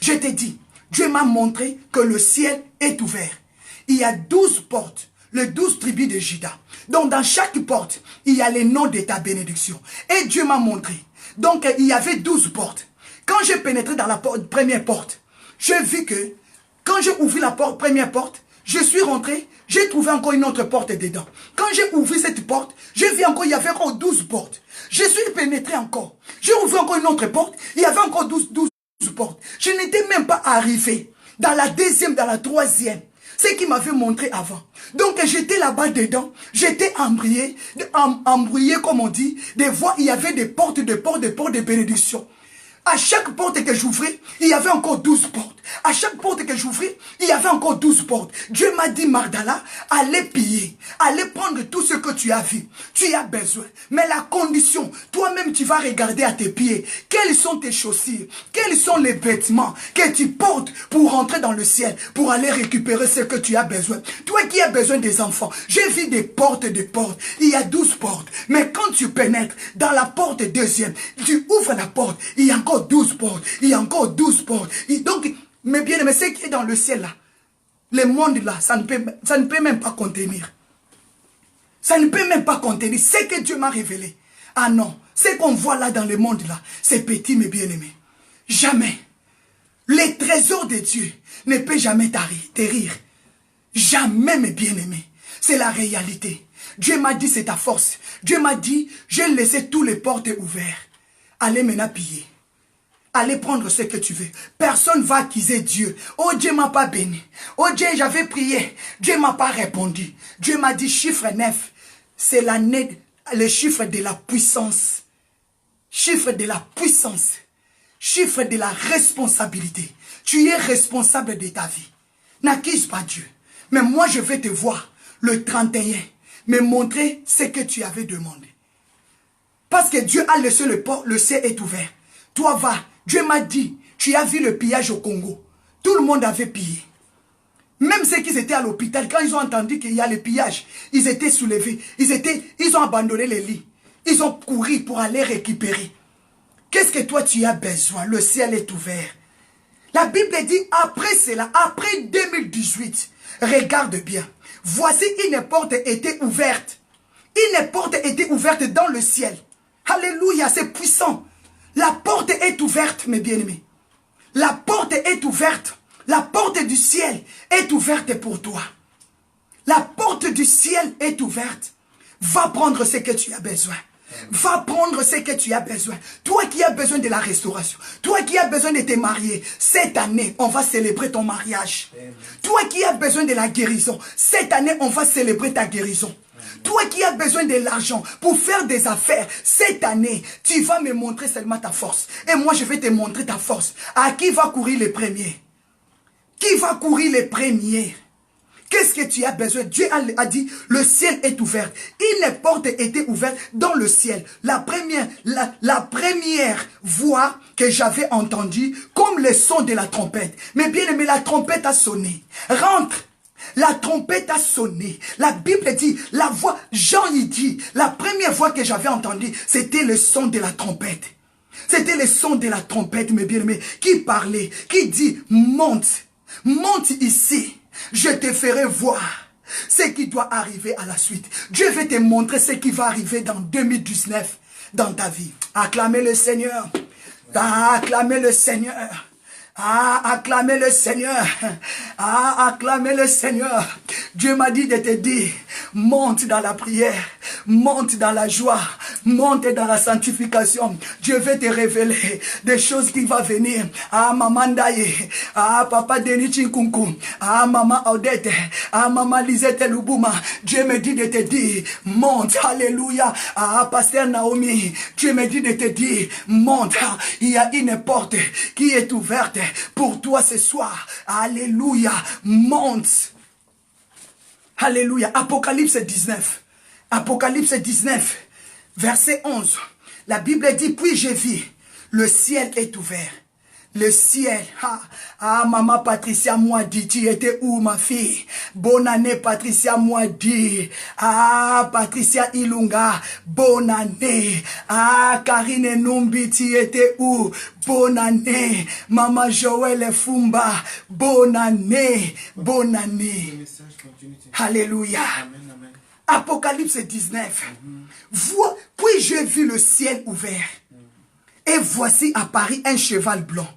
Je t'ai dit, Dieu m'a montré que le ciel est ouvert. Il y a 12 portes, les 12 tribus de Juda. Donc dans chaque porte, il y a les noms de ta bénédiction. Et Dieu m'a montré. Donc il y avait 12 portes. Quand j'ai pénétré dans la première porte, j'ai vu que quand j'ai ouvert la première porte, je suis rentré, j'ai trouvé encore une autre porte dedans. Quand j'ai ouvert cette porte, j'ai vu encore, il y avait encore 12 portes. Je suis pénétré encore. J'ai ouvert encore une autre porte, il y avait encore 12 portes. Je n'étais même pas arrivé dans la deuxième, dans la troisième. C'est ce qu'il m'avait montré avant. Donc j'étais là-bas dedans, j'étais embrouillé comme on dit, des voies, il y avait des portes de bénédiction. À chaque porte que j'ouvrais, il y avait encore 12 portes. À chaque porte que j'ouvrais, il y avait encore 12 portes. Dieu m'a dit, Magdala, allez piller. Allez prendre tout ce que tu as vu. Tu as besoin. Mais la condition, toi-même, tu vas regarder à tes pieds. Quelles sont tes chaussures? Quels sont les vêtements que tu portes pour rentrer dans le ciel, pour aller récupérer ce que tu as besoin? Toi qui as besoin des enfants, j'ai vu des portes. Il y a 12 portes. Mais quand tu pénètres dans la porte deuxième, tu ouvres la porte, il y a encore 12 portes. Il y a encore 12 portes. Donc, mais bien aimé, ce qui est dans le ciel là, le monde là, ça ne peut même pas contenir. Ça ne peut même pas contenir. Ce que Dieu m'a révélé. Ah non, ce qu'on voit là dans le monde là, c'est petit mes bien-aimés. Jamais. Les trésors de Dieu ne peuvent jamais t'arrêter. Jamais mes bien-aimés. C'est la réalité. Dieu m'a dit c'est ta force. Dieu m'a dit, j'ai laissé toutes les portes ouvertes. Allez maintenant piller. Allez prendre ce que tu veux. Personne ne va accuser Dieu. Oh, Dieu m'a pas béni. Oh, Dieu, j'avais prié. Dieu m'a pas répondu. Dieu m'a dit chiffre 9. C'est l'année, le chiffre de la puissance. Chiffre de la puissance. Chiffre de la responsabilité. Tu es responsable de ta vie. N'accuse pas Dieu. Mais moi, je vais te voir le 31. Me montrer ce que tu avais demandé. Parce que Dieu a laissé le port, le ciel est ouvert. Toi, va. Dieu m'a dit, tu as vu le pillage au Congo. Tout le monde avait pillé. Même ceux qui étaient à l'hôpital, quand ils ont entendu qu'il y a le pillage, ils étaient soulevés. Ils ont abandonné les lits. Ils ont couru pour aller récupérer. Qu'est-ce que toi tu as besoin? Le ciel est ouvert. La Bible dit, après cela, après 2018, regarde bien. Voici une porte était ouverte. Une porte était ouverte dans le ciel. Alléluia, c'est puissant. La porte est ouverte, mes bien-aimés. La porte est ouverte. La porte du ciel est ouverte pour toi. La porte du ciel est ouverte. Va prendre ce que tu as besoin. Va prendre ce que tu as besoin. Toi qui as besoin de la restauration. Toi qui as besoin de te marier. Cette année, on va célébrer ton mariage. Toi qui as besoin de la guérison. Cette année, on va célébrer ta guérison. Toi qui as besoin de l'argent pour faire des affaires, cette année, tu vas me montrer seulement ta force. Et moi, je vais te montrer ta force. À qui va courir les premiers? Qui va courir les premiers? Qu'est-ce que tu as besoin? Dieu a dit, le ciel est ouvert. Une porte était ouverte dans le ciel. La première voix que j'avais entendue, comme le son de la trompette. Mais bien aimé, la trompette a sonné. Rentre. La trompette a sonné. La Bible dit, la voix, Jean y dit, la première voix que j'avais entendue, c'était le son de la trompette. C'était le son de la trompette, mes bien-aimés, qui parlait, qui dit, monte, monte ici, je te ferai voir ce qui doit arriver à la suite. Dieu veut te montrer ce qui va arriver dans 2019 dans ta vie. Acclamez le Seigneur. Acclamez le Seigneur. Ah, acclamez le Seigneur. Ah, acclamez le Seigneur. Dieu m'a dit de te dire, monte dans la prière, monte dans la joie, monte dans la sanctification. Dieu veut te révéler des choses qui vont venir. Ah, maman Ndaye, ah, papa Denis Chinkunku, ah, maman Odette, ah, maman Lisette Lubuma. Dieu me dit de te dire, monte, alléluia. Ah, pasteur Naomi, Dieu me dit de te dire, monte. Il y a une porte qui est ouverte pour toi ce soir. Alléluia, monte. Alléluia. Apocalypse 19. Apocalypse 19, verset 11. La Bible dit, puis j'ai vu, le ciel est ouvert. Le ciel. Maman Patricia moi dit, tu étais où ma fille? Bonne année Patricia moi dit. Patricia Ilunga, bonne année. Karine Numbi, tu étais où? Bonne année. Maman Joël Fumba, bonne année. Bonne année. Alléluia. Apocalypse 19. Puis j'ai vu le ciel ouvert. Et voici apparu un cheval blanc.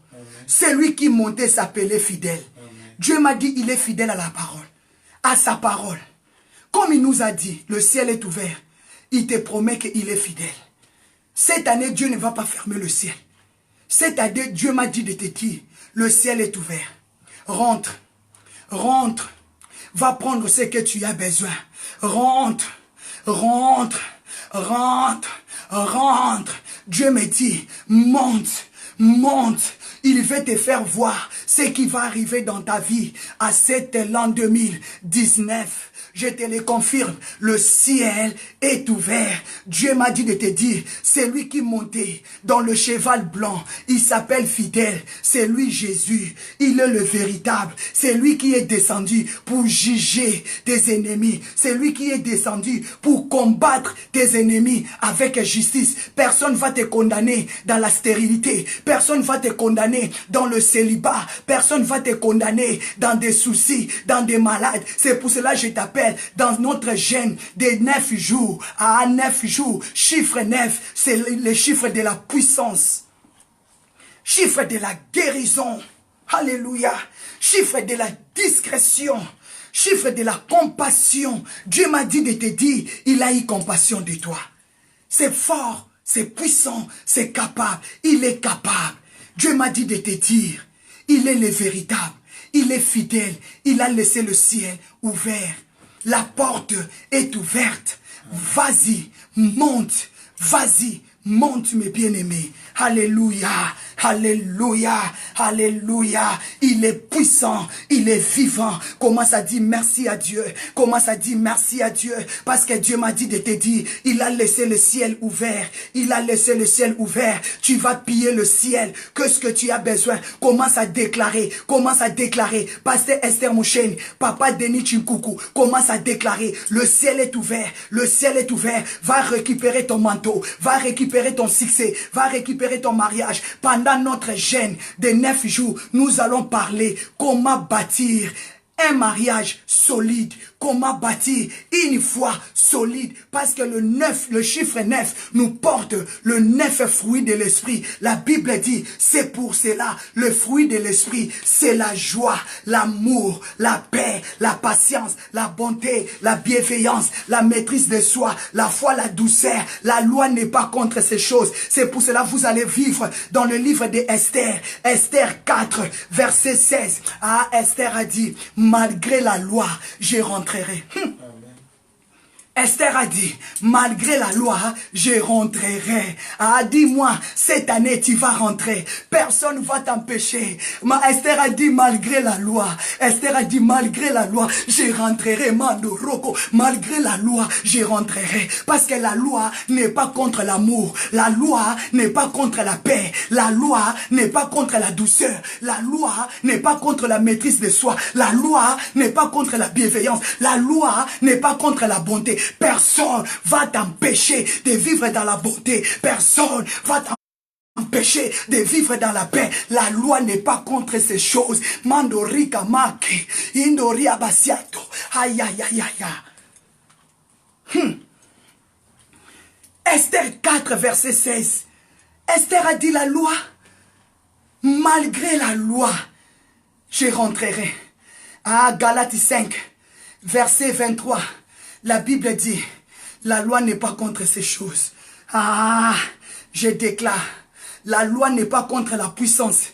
Celui qui montait s'appelait fidèle. Dieu m'a dit, il est fidèle à la parole, à sa parole. Comme il nous a dit, le ciel est ouvert. Il te promet qu'il est fidèle. Cette année, Dieu ne va pas fermer le ciel. Cette année, Dieu m'a dit de te dire, le ciel est ouvert. Rentre, rentre, va prendre ce que tu as besoin. Rentre, rentre, rentre, rentre. Dieu me dit, monte, monte. Il veut te faire voir ce qui va arriver dans ta vie à cet l'an 2019. Je te le confirme, le ciel est ouvert. Dieu m'a dit de te dire, c'est lui qui montait dans le cheval blanc. Il s'appelle fidèle. C'est lui Jésus. Il est le véritable. C'est lui qui est descendu pour juger tes ennemis. C'est lui qui est descendu pour combattre tes ennemis avec justice. Personne ne va te condamner dans la stérilité. Personne ne va te condamner dans le célibat. Personne ne va te condamner dans des soucis, dans des malades. C'est pour cela que je t'appelle dans notre gène des 9 jours. À 9 jours, chiffre 9, c'est le chiffre de la puissance. Chiffre de la guérison. Alléluia. Chiffre de la discrétion. Chiffre de la compassion. Dieu m'a dit de te dire, il a eu compassion de toi. C'est fort, c'est puissant, c'est capable. Il est capable. Dieu m'a dit de te dire, il est le véritable. Il est fidèle. Il a laissé le ciel ouvert. La porte est ouverte. Vas-y, monte. Vas-y, monte mes bien-aimés. Alléluia, alléluia, alléluia. Il est puissant, il est vivant. Commence à dire merci à Dieu. Commence à dire merci à Dieu. Parce que Dieu m'a dit de te dire, il a laissé le ciel ouvert. Il a laissé le ciel ouvert. Tu vas piller le ciel. Qu'est-ce que tu as besoin? Commence à déclarer. Commence à déclarer. Pasteur Esther Mouchen, Papa Denis Chinkuku, commence à déclarer. Le ciel est ouvert. Le ciel est ouvert. Va récupérer ton manteau. Va récupérer ton succès. Va récupérer ton mariage. Pendant notre jeûne de 9 jours, nous allons parler comment bâtir un mariage solide, comment bâtir une foi solide, parce que le chiffre 9 nous porte le 9 fruit de l'esprit. La Bible dit, c'est pour cela, le fruit de l'esprit, c'est la joie, l'amour, la paix, la patience, la bonté, la bienveillance, la maîtrise de soi, la foi, la douceur. La loi n'est pas contre ces choses. C'est pour cela que vous allez vivre dans le livre d'Esther, Esther 4, verset 16. Ah, Esther a dit, malgré la loi, je rentrerai. Esther a dit, malgré la loi, je rentrerai. Ah, dis-moi, cette année, tu vas rentrer. Personne ne va t'empêcher. Esther a dit, malgré la loi. Esther a dit, malgré la loi, je rentrerai. Mandoroko, malgré la loi, je rentrerai. Parce que la loi n'est pas contre l'amour. La loi n'est pas contre la paix. La loi n'est pas contre la douceur. La loi n'est pas contre la maîtrise de soi. La loi n'est pas contre la bienveillance. La loi n'est pas contre la bonté. Personne va t'empêcher de vivre dans la bonté. Personne va t'empêcher de vivre dans la paix. La loi n'est pas contre ces choses. Mandori kamake, indori abasiato. Aïe aïe aïe aïe. Esther 4 verset 16. Esther a dit la loi. Malgré la loi, je rentrerai. Ah, Galates 5 verset 23. La Bible dit, la loi n'est pas contre ces choses. Ah, je déclare, la loi n'est pas contre la puissance.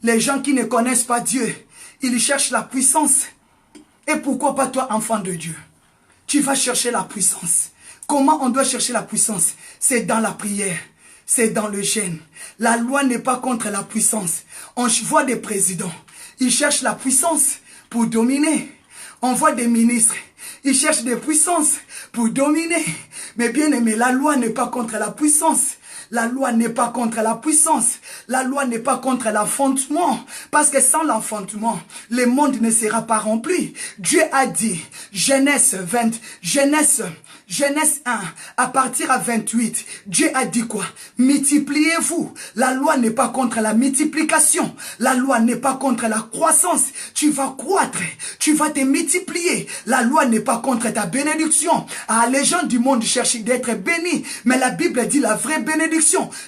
Les gens qui ne connaissent pas Dieu, ils cherchent la puissance. Et pourquoi pas toi, enfant de Dieu? Tu vas chercher la puissance. Comment on doit chercher la puissance? C'est dans la prière. C'est dans le jeûne. La loi n'est pas contre la puissance. On voit des présidents. Ils cherchent la puissance pour dominer. On voit des ministres. Ils cherchent des puissances pour dominer. Mais bien aimé, la loi n'est pas contre la puissance. La loi n'est pas contre la puissance. La loi n'est pas contre l'enfantement. Parce que sans l'enfantement, le monde ne sera pas rempli. Dieu a dit, Genèse 1, à partir à 28, Dieu a dit quoi? Multipliez-vous. La loi n'est pas contre la multiplication. La loi n'est pas contre la croissance. Tu vas croître. Tu vas te multiplier. La loi n'est pas contre ta bénédiction. Ah, les gens du monde cherchent d'être bénis. Mais la Bible dit la vraie bénédiction.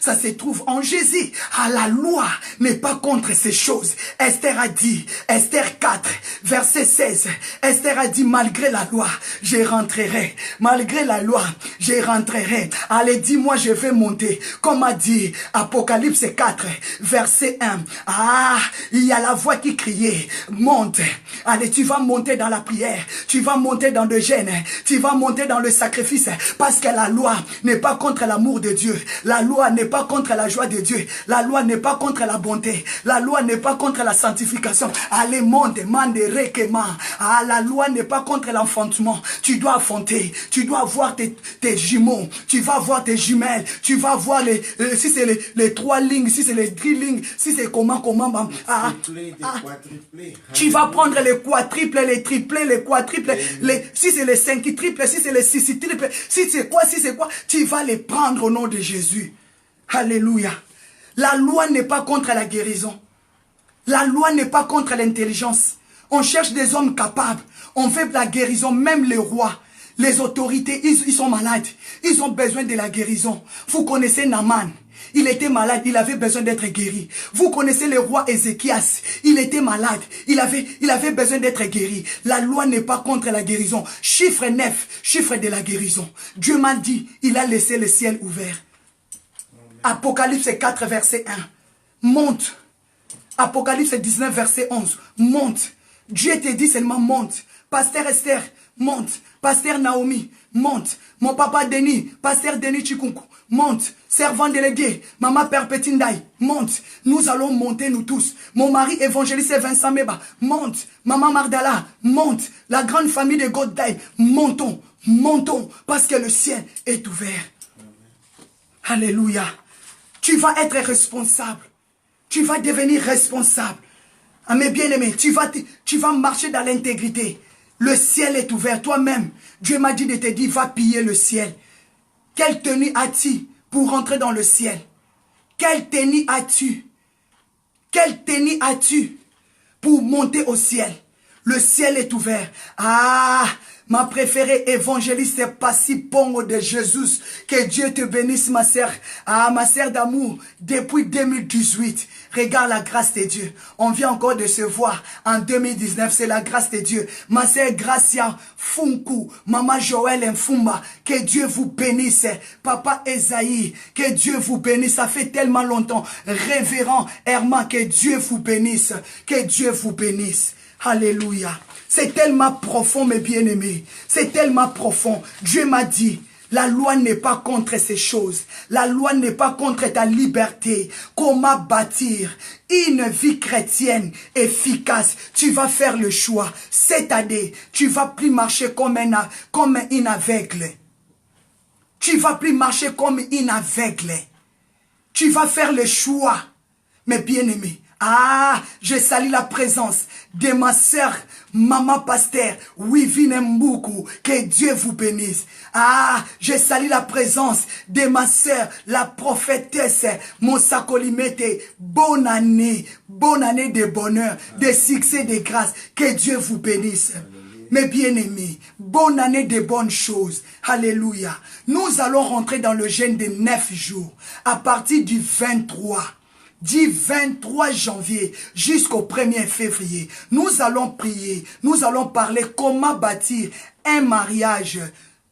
Ça se trouve en Jésus. Ah, la loi n'est pas contre ces choses. Esther a dit, Esther 4, verset 16. Esther a dit, malgré la loi, je rentrerai. Malgré la loi, je rentrerai. Allez, dis-moi, je vais monter. Comme a dit Apocalypse 4, verset 1. Ah, il y a la voix qui criait, monte. Allez, tu vas monter dans la prière. Tu vas monter dans le jeûne. Tu vas monter dans le sacrifice. Parce que la loi n'est pas contre l'amour de Dieu. La loi n'est pas contre la joie de Dieu. La loi n'est pas contre la bonté. La loi n'est pas contre la sanctification. Allez, monte, mande, rekema. Ah, la loi n'est pas contre l'enfantement. Tu dois affronter. Tu dois voir tes jumeaux. Tu vas voir tes jumelles. Tu vas voir si c'est les 3 lignes, si c'est les 10 lignes, si c'est comment. Tu vas prendre les quadruples, les triplés, les quadruples, si c'est les 5 triples, si c'est les 6 triples, si c'est quoi, tu vas les prendre au nom de Jésus. Alléluia. La loi n'est pas contre la guérison. La loi n'est pas contre l'intelligence. On cherche des hommes capables. On fait de la guérison, même les rois. Les autorités, ils sont malades. Ils ont besoin de la guérison. Vous connaissez Naaman. Il était malade, il avait besoin d'être guéri. Vous connaissez le roi Ézéchias. Il était malade, il avait besoin d'être guéri. La loi n'est pas contre la guérison. Chiffre 9, chiffre de la guérison. Dieu m'a dit, il a laissé le ciel ouvert. Apocalypse 4, verset 1. Monte. Apocalypse 19, verset 11. Monte. Dieu te dit seulement monte. Pasteur Esther, monte. Pasteur Naomi, monte. Mon papa Denis, Pasteur Denis Chikunku, monte. Servant délégué, Maman Perpétindai, monte. Nous allons monter nous tous. Mon mari évangéliste Vincent Meba, monte. Maman Mardala, monte. La grande famille de Goddaï, montons. Montons. Parce que le ciel est ouvert. Alléluia. Tu vas être responsable. Tu vas devenir responsable. Ah, mes bien-aimés, tu vas marcher dans l'intégrité. Le ciel est ouvert. Toi-même, Dieu m'a dit de te dire, va piller le ciel. Quelle tenue as-tu pour rentrer dans le ciel? Quelle tenue as-tu? Quelle tenue as-tu pour monter au ciel? Le ciel est ouvert. Ah, ma préférée évangéliste, c'est Passi Pongo de Jésus. Que Dieu te bénisse, ma sœur. Ah, ma sœur d'amour, depuis 2018. Regarde la grâce de Dieu. On vient encore de se voir en 2019. C'est la grâce de Dieu. Ma sœur Gracia Funku, Maman Joël Mfumba. Que Dieu vous bénisse. Papa Esaïe, que Dieu vous bénisse. Ça fait tellement longtemps. Révérend Herman, que Dieu vous bénisse. Que Dieu vous bénisse. Alléluia. C'est tellement profond, mes bien-aimés. C'est tellement profond. Dieu m'a dit, la loi n'est pas contre ces choses. La loi n'est pas contre ta liberté. Comment bâtir une vie chrétienne efficace? Tu vas faire le choix. Cette année, tu vas plus marcher comme un aveugle. Tu vas plus marcher comme une aveugle. Tu vas faire le choix, mes bien-aimés. Ah, je salue la présence de ma sœur, Maman Pasteur, Wivine Mboukou, que Dieu vous bénisse. Ah, je salue la présence de ma sœur, la prophétesse, Monsakolimete. Bonne année de bonheur, de succès, de grâce, que Dieu vous bénisse. Mes bien-aimés, bonne année de bonnes choses. Alléluia. Nous allons rentrer dans le jeûne de 9 jours, à partir du 23. Du 23 janvier jusqu'au 1er février, nous allons prier, nous allons parler comment bâtir un mariage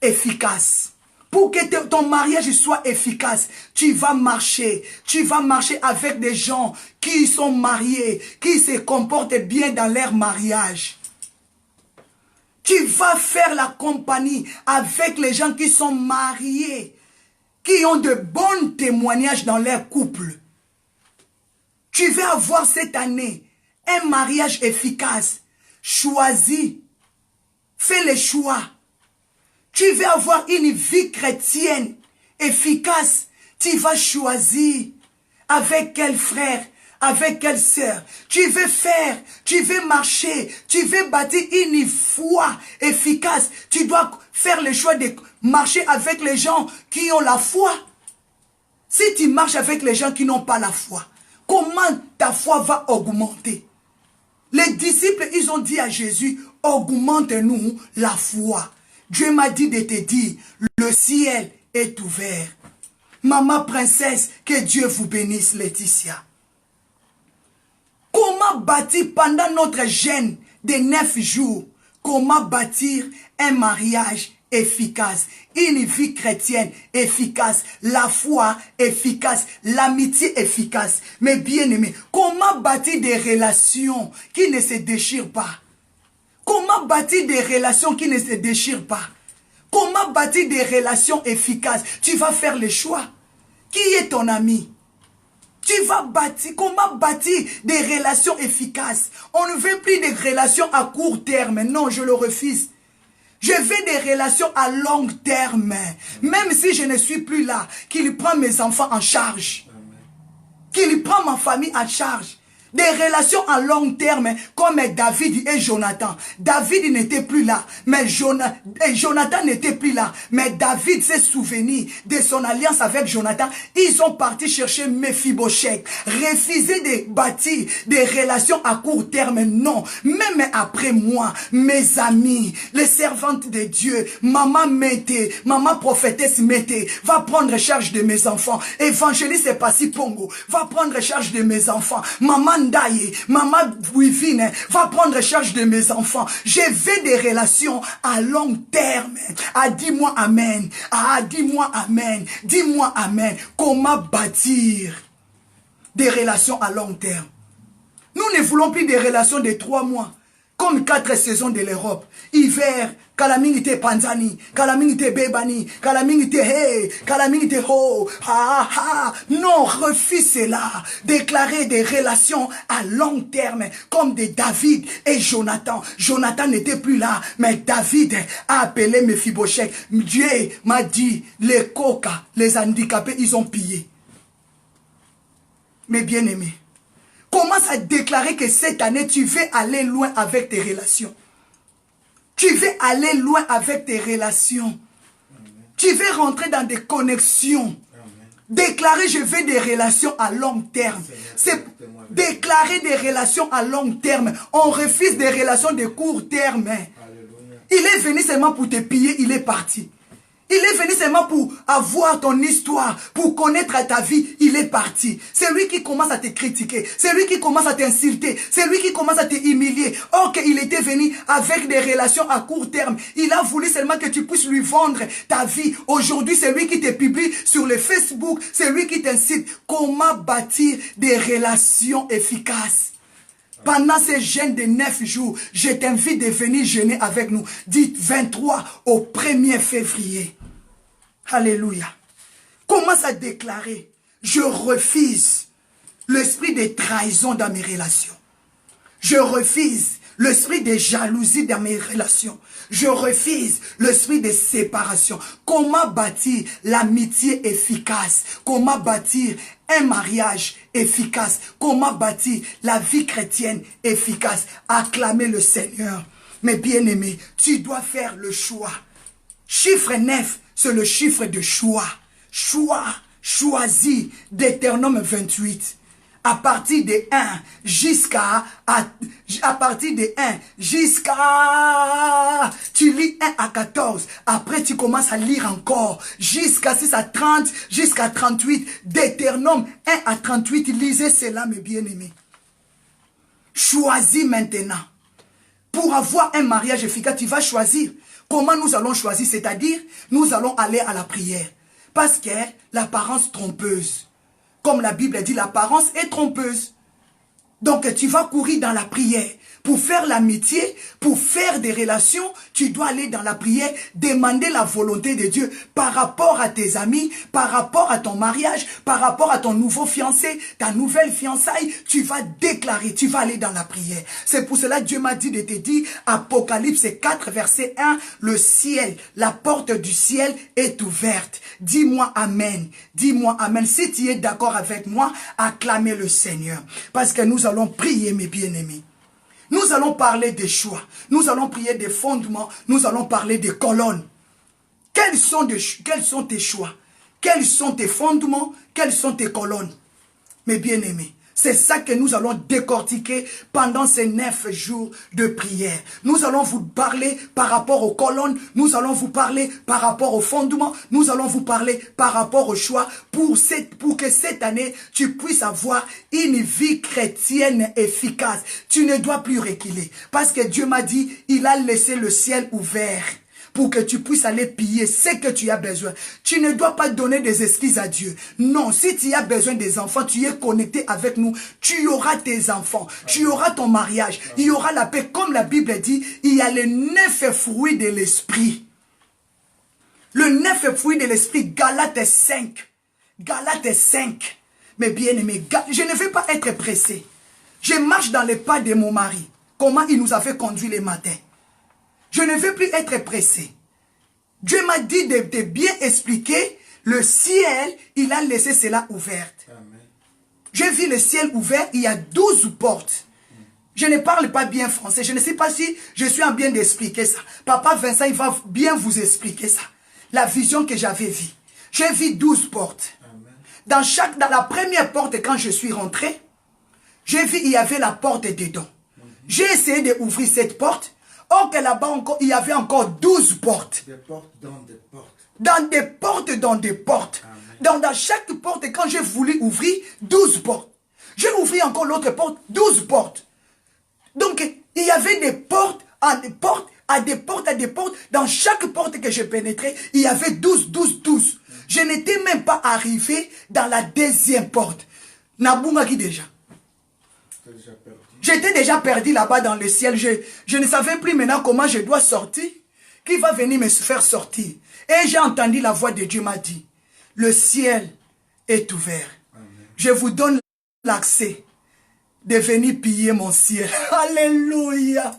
efficace. Pour que ton mariage soit efficace, tu vas marcher avec des gens qui sont mariés, qui se comportent bien dans leur mariage. Tu vas faire la compagnie avec les gens qui sont mariés, qui ont de bons témoignages dans leur couple. Tu vas avoir cette année un mariage efficace. Choisis. Fais les choix. Tu veux avoir une vie chrétienne efficace. Tu vas choisir avec quel frère, avec quelle sœur. Tu veux marcher, tu veux bâtir une foi efficace. Tu dois faire le choix de marcher avec les gens qui ont la foi. Si tu marches avec les gens qui n'ont pas la foi, comment ta foi va augmenter? Les disciples, ils ont dit à Jésus, augmente-nous la foi. Dieu m'a dit de te dire, le ciel est ouvert. Maman princesse, que Dieu vous bénisse, Laetitia. Comment bâtir pendant notre jeûne de 9 jours, comment bâtir un mariage efficace, une vie chrétienne efficace, la foi efficace, l'amitié efficace. Mais bien aimé, comment bâtir des relations qui ne se déchirent pas? Comment bâtir des relations qui ne se déchirent pas? Comment bâtir des relations efficaces? Tu vas faire le choix. Qui est ton ami? Tu vas bâtir, comment bâtir des relations efficaces? On ne veut plus des relations à court terme. Non, je le refuse. Je veux des relations à long terme. Même si je ne suis plus là, qu'il prend mes enfants en charge. Qu'il prend ma famille en charge. Des relations à long terme comme David et Jonathan. David n'était plus là, mais Jonathan n'était plus là. Mais David s'est souvenu de son alliance avec Jonathan. Ils sont partis chercher Mephibosheth. Refuser de bâtir des relations à court terme, non. Même après moi, mes amis, les servantes de Dieu, maman Mété, maman prophétesse Mété, va prendre charge de mes enfants. Évangéliste Passi Pongo, va prendre charge de mes enfants. Maman Ndaye, maman Wivine, va prendre charge de mes enfants. Je veux des relations à long terme. Ah, dis-moi amen. Ah, dis-moi amen. Dis-moi amen. Comment bâtir des relations à long terme? Nous ne voulons plus des relations de 3 mois. Comme 4 saisons de l'Europe. Hiver, calamité Panzani, calamité Bebani, calamité Hey, calamité Ho. Ah, ah. Non, refuse cela. Déclarer des relations à long terme, comme de David et Jonathan. Jonathan n'était plus là, mais David a appelé Mephibosheth. Dieu m'a dit, les coca, les handicapés, ils ont pillé. Mes bien-aimés, commence à déclarer que cette année, tu veux aller loin avec tes relations. Tu veux aller loin avec tes relations. Amen. Tu veux rentrer dans des connexions. Amen. Déclarer, je veux des relations à long terme. C'est déclarer des relations à long terme. On refuse des relations de court terme. Alléluia. Il est venu seulement pour te piller, il est parti. Il est venu seulement pour avoir ton histoire, pour connaître ta vie, il est parti. C'est lui qui commence à te critiquer, c'est lui qui commence à t'insulter, c'est lui qui commence à te humilier. Or qu'il était venu avec des relations à court terme. Il a voulu seulement que tu puisses lui vendre ta vie. Aujourd'hui, c'est lui qui te publie sur le Facebook, c'est lui qui t'incite. Comment bâtir des relations efficaces? Pendant ces jeûnes de 9 jours, je t'invite de venir jeûner avec nous. Dites 23 au 1er février. Alléluia. Commence à déclarer, je refuse l'esprit de trahison dans mes relations. Je refuse l'esprit de jalousie dans mes relations. Je refuse l'esprit de séparation. Comment bâtir l'amitié efficace? Comment bâtir un mariage efficace? Comment bâtir la vie chrétienne efficace? Acclamer le Seigneur. Mais bien-aimé, tu dois faire le choix. Chiffre 9, c'est le chiffre de choix. Choix, choisi, Deutéronome 28. À partir de 1 jusqu'à... À partir de 1 jusqu'à... Tu lis 1 à 14. Après, tu commences à lire encore. Jusqu'à 6 à 30, jusqu'à 38. Deutéronome 1 à 38. Lisez cela, mes bien-aimés. Choisis maintenant. Pour avoir un mariage efficace, tu vas choisir. Comment nous allons choisir? C'est-à-dire, nous allons aller à la prière. Parce que l'apparence trompeuse. Comme la Bible dit, l'apparence est trompeuse. Donc, tu vas courir dans la prière. Pour faire l'amitié, pour faire des relations, tu dois aller dans la prière, demander la volonté de Dieu par rapport à tes amis, par rapport à ton mariage, par rapport à ton nouveau fiancé, ta nouvelle fiançaille. Tu vas déclarer, tu vas aller dans la prière. C'est pour cela que Dieu m'a dit de te dire, Apocalypse 4, verset 1, le ciel, la porte du ciel est ouverte. Dis-moi Amen. Dis-moi Amen. Si tu es d'accord avec moi, acclamez le Seigneur. Parce que nous allons prier, mes bien-aimés. Nous allons parler des choix. Nous allons prier des fondements. Nous allons parler des colonnes. Quels sont tes choix? Quels sont tes fondements? Quelles sont tes colonnes? Mes bien-aimés, c'est ça que nous allons décortiquer pendant ces 9 jours de prière. Nous allons vous parler par rapport aux colonnes. Nous allons vous parler par rapport aux fondements. Nous allons vous parler par rapport aux choix pour que cette année, tu puisses avoir une vie chrétienne efficace. Tu ne dois plus reculer. Parce que Dieu m'a dit, il a laissé le ciel ouvert pour que tu puisses aller piller ce que tu as besoin. Tu ne dois pas donner des excuses à Dieu. Non, si tu as besoin des enfants, tu es connecté avec nous. Tu auras tes enfants. Tu auras ton mariage. Il y aura la paix. Comme la Bible dit, il y a les 9 fruits de l'esprit. Le 9 fruits de l'esprit, Galates 5. Galates 5. Mais bien aimé, je ne vais pas être pressé. Je marche dans les pas de mon mari. Comment il nous a fait conduire les matins. Je ne veux plus être pressé. Dieu m'a dit de bien expliquer le ciel, il a laissé cela ouvert. J'ai vu le ciel ouvert, il y a 12 portes. Je ne parle pas bien français, je ne sais pas si je suis en bien d'expliquer ça. Papa Vincent, il va bien vous expliquer ça. La vision que j'avais vue. J'ai vu 12 portes. Dans la première porte, quand je suis rentré, j'ai vu il y avait la porte dedans. J'ai essayé d'ouvrir cette porte. Or que là-bas encore, il y avait encore 12 portes. Des portes dans des portes. Dans des portes, dans des portes. Donc dans chaque porte, quand j'ai voulu ouvrir, 12 portes. J'ai ouvert encore l'autre porte, 12 portes. Donc il y avait des portes à des portes, à des portes, à des portes. Dans chaque porte que je pénétrais, il y avait 12, 12, 12. Je n'étais même pas arrivé dans la deuxième porte. Naboumaki déjà. J'étais déjà perdu là-bas dans le ciel. Je ne savais plus maintenant comment je dois sortir. Qui va venir me faire sortir? Et j'ai entendu la voix de Dieu m'a dit, le ciel est ouvert. Amen. Je vous donne l'accès de venir piller mon ciel. Alléluia.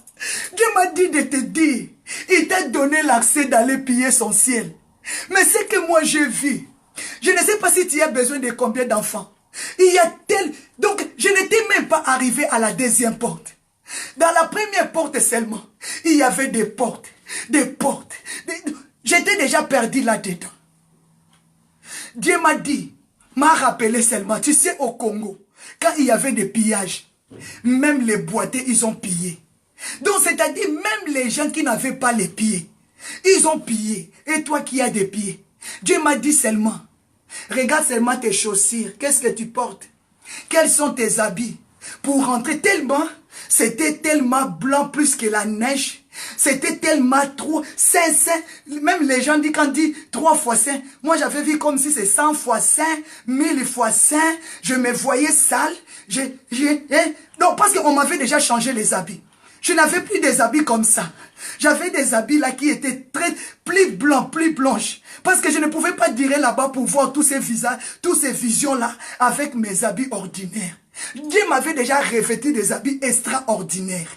Dieu m'a dit de te dire, il t'a donné l'accès d'aller piller son ciel. Mais c'est que moi j'ai vu. Je ne sais pas si tu as besoin de combien d'enfants. Il y a Donc, je n'étais même pas arrivé à la deuxième porte. Dans la première porte seulement, il y avait des portes, des portes. J'étais déjà perdu là-dedans. Dieu m'a dit, m'a rappelé seulement, tu sais, au Congo, quand il y avait des pillages, même les boîtiers, ils ont pillé. Donc, c'est-à-dire, même les gens qui n'avaient pas les pieds, ils ont pillé. Et toi qui as des pieds, Dieu m'a dit seulement, regarde seulement tes chaussures. Qu'est-ce que tu portes? Quels sont tes habits? Pour rentrer tellement, c'était tellement blanc plus que la neige. C'était tellement trop saint. Même les gens disent, quand on dit 3 fois saint, moi j'avais vu comme si c'est 100 fois saint, 1000 fois saint. Je me voyais sale. Non, parce qu'on m'avait déjà changé les habits. Je n'avais plus des habits comme ça. J'avais des habits là qui étaient plus blancs, plus blanches. Parce que je ne pouvais pas durer là-bas pour voir tous ces visages, toutes ces visions-là avec mes habits ordinaires. Dieu m'avait déjà revêtu des habits extraordinaires.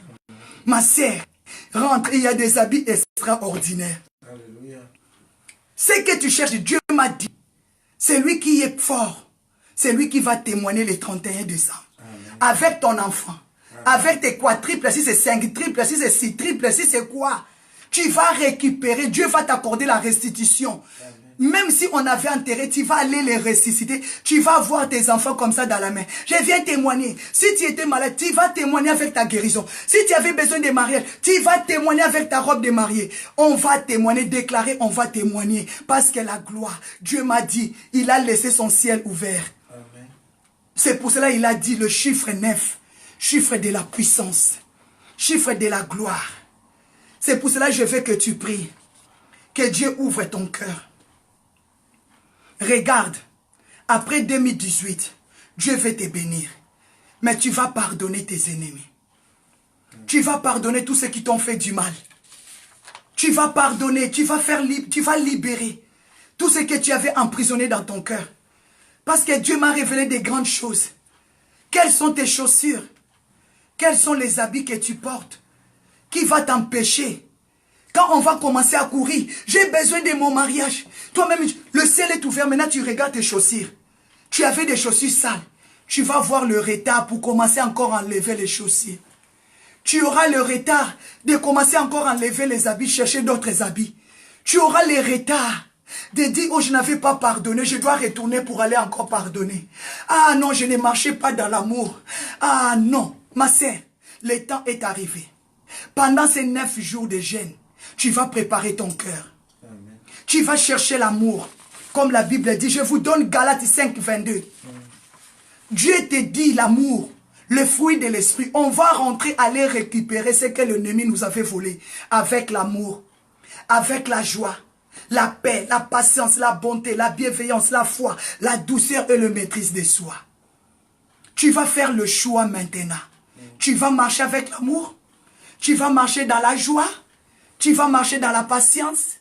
Ma sœur, rentre, il y a des habits extraordinaires. Alléluia. Ce que tu cherches, Dieu m'a dit, c'est lui qui est fort. C'est lui qui va témoigner le 31 décembre. Amen. Avec ton enfant. Avec tes quadruples, si c'est 5 triples, si c'est 6 triples, si c'est quoi? Tu vas récupérer, Dieu va t'accorder la restitution. Amen. Même si on avait enterré, tu vas aller les ressusciter. Tu vas voir tes enfants comme ça dans la main. Je viens témoigner. Si tu étais malade, tu vas témoigner avec ta guérison. Si tu avais besoin de mariage, tu vas témoigner avec ta robe de mariée. On va témoigner, déclarer, on va témoigner. Parce que la gloire, Dieu m'a dit, il a laissé son ciel ouvert. C'est pour cela qu'il a dit le chiffre 9. Chiffre de la puissance. chiffre de la gloire. C'est pour cela que je veux que tu pries. Que Dieu ouvre ton cœur. Regarde, après 2018, Dieu veut te bénir. Mais tu vas pardonner tes ennemis. Tu vas pardonner tous ceux qui t'ont fait du mal. Tu vas pardonner, tu vas libérer tout ce que tu avais emprisonné dans ton cœur. Parce que Dieu m'a révélé des grandes choses. Quelles sont tes chaussures? Quels sont les habits que tu portes? Qui va t'empêcher? Quand on va commencer à courir, j'ai besoin de mon mariage. Toi-même, le ciel est ouvert, maintenant tu regardes tes chaussures. Tu avais des chaussures sales. Tu vas voir le retard pour commencer encore à enlever les chaussures. Tu auras le retard de commencer encore à enlever les habits, chercher d'autres habits. Tu auras le retard de dire, oh, je n'avais pas pardonné, je dois retourner pour aller encore pardonner. Ah non, je ne marchais pas dans l'amour. Ah non, ma sœur, le temps est arrivé. Pendant ces 9 jours de jeûne, tu vas préparer ton cœur. Amen. Tu vas chercher l'amour. Comme la Bible dit, je vous donne Galates 5, 22. Dieu te dit l'amour, le fruit de l'esprit. On va rentrer, aller récupérer ce que l'ennemi nous avait volé. Avec l'amour, avec la joie, la paix, la patience, la bonté, la bienveillance, la foi, la douceur et la maîtrise de soi. Tu vas faire le choix maintenant. Tu vas marcher avec l'amour. Tu vas marcher dans la joie. Tu vas marcher dans la patience.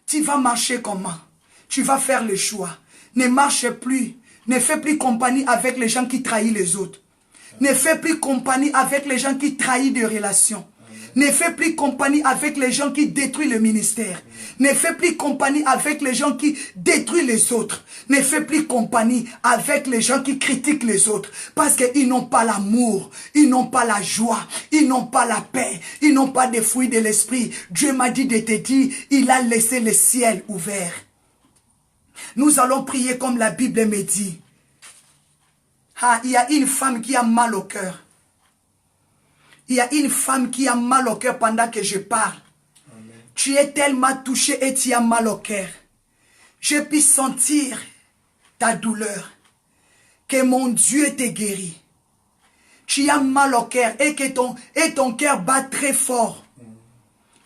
Tu vas marcher comment? Tu vas faire le choix. Ne marche plus. Ne fais plus compagnie avec les gens qui trahissent les autres. Ne fais plus compagnie avec les gens qui trahissent des relations. Ne fais plus compagnie avec les gens qui détruisent le ministère. Ne fais plus compagnie avec les gens qui détruisent les autres. Ne fais plus compagnie avec les gens qui critiquent les autres. Parce qu'ils n'ont pas l'amour, ils n'ont pas la joie, ils n'ont pas la paix, ils n'ont pas des fruits de l'esprit. Dieu m'a dit de te dire, il a laissé le ciel ouvert. Nous allons prier comme la Bible me dit. Ah, il y a une femme qui a mal au cœur. Il y a une femme qui a mal au cœur pendant que je parle. Amen. Tu es tellement touché et tu as mal au cœur. Je puis sentir ta douleur. Que mon Dieu te guérit. Tu as mal au cœur et que ton cœur bat très fort.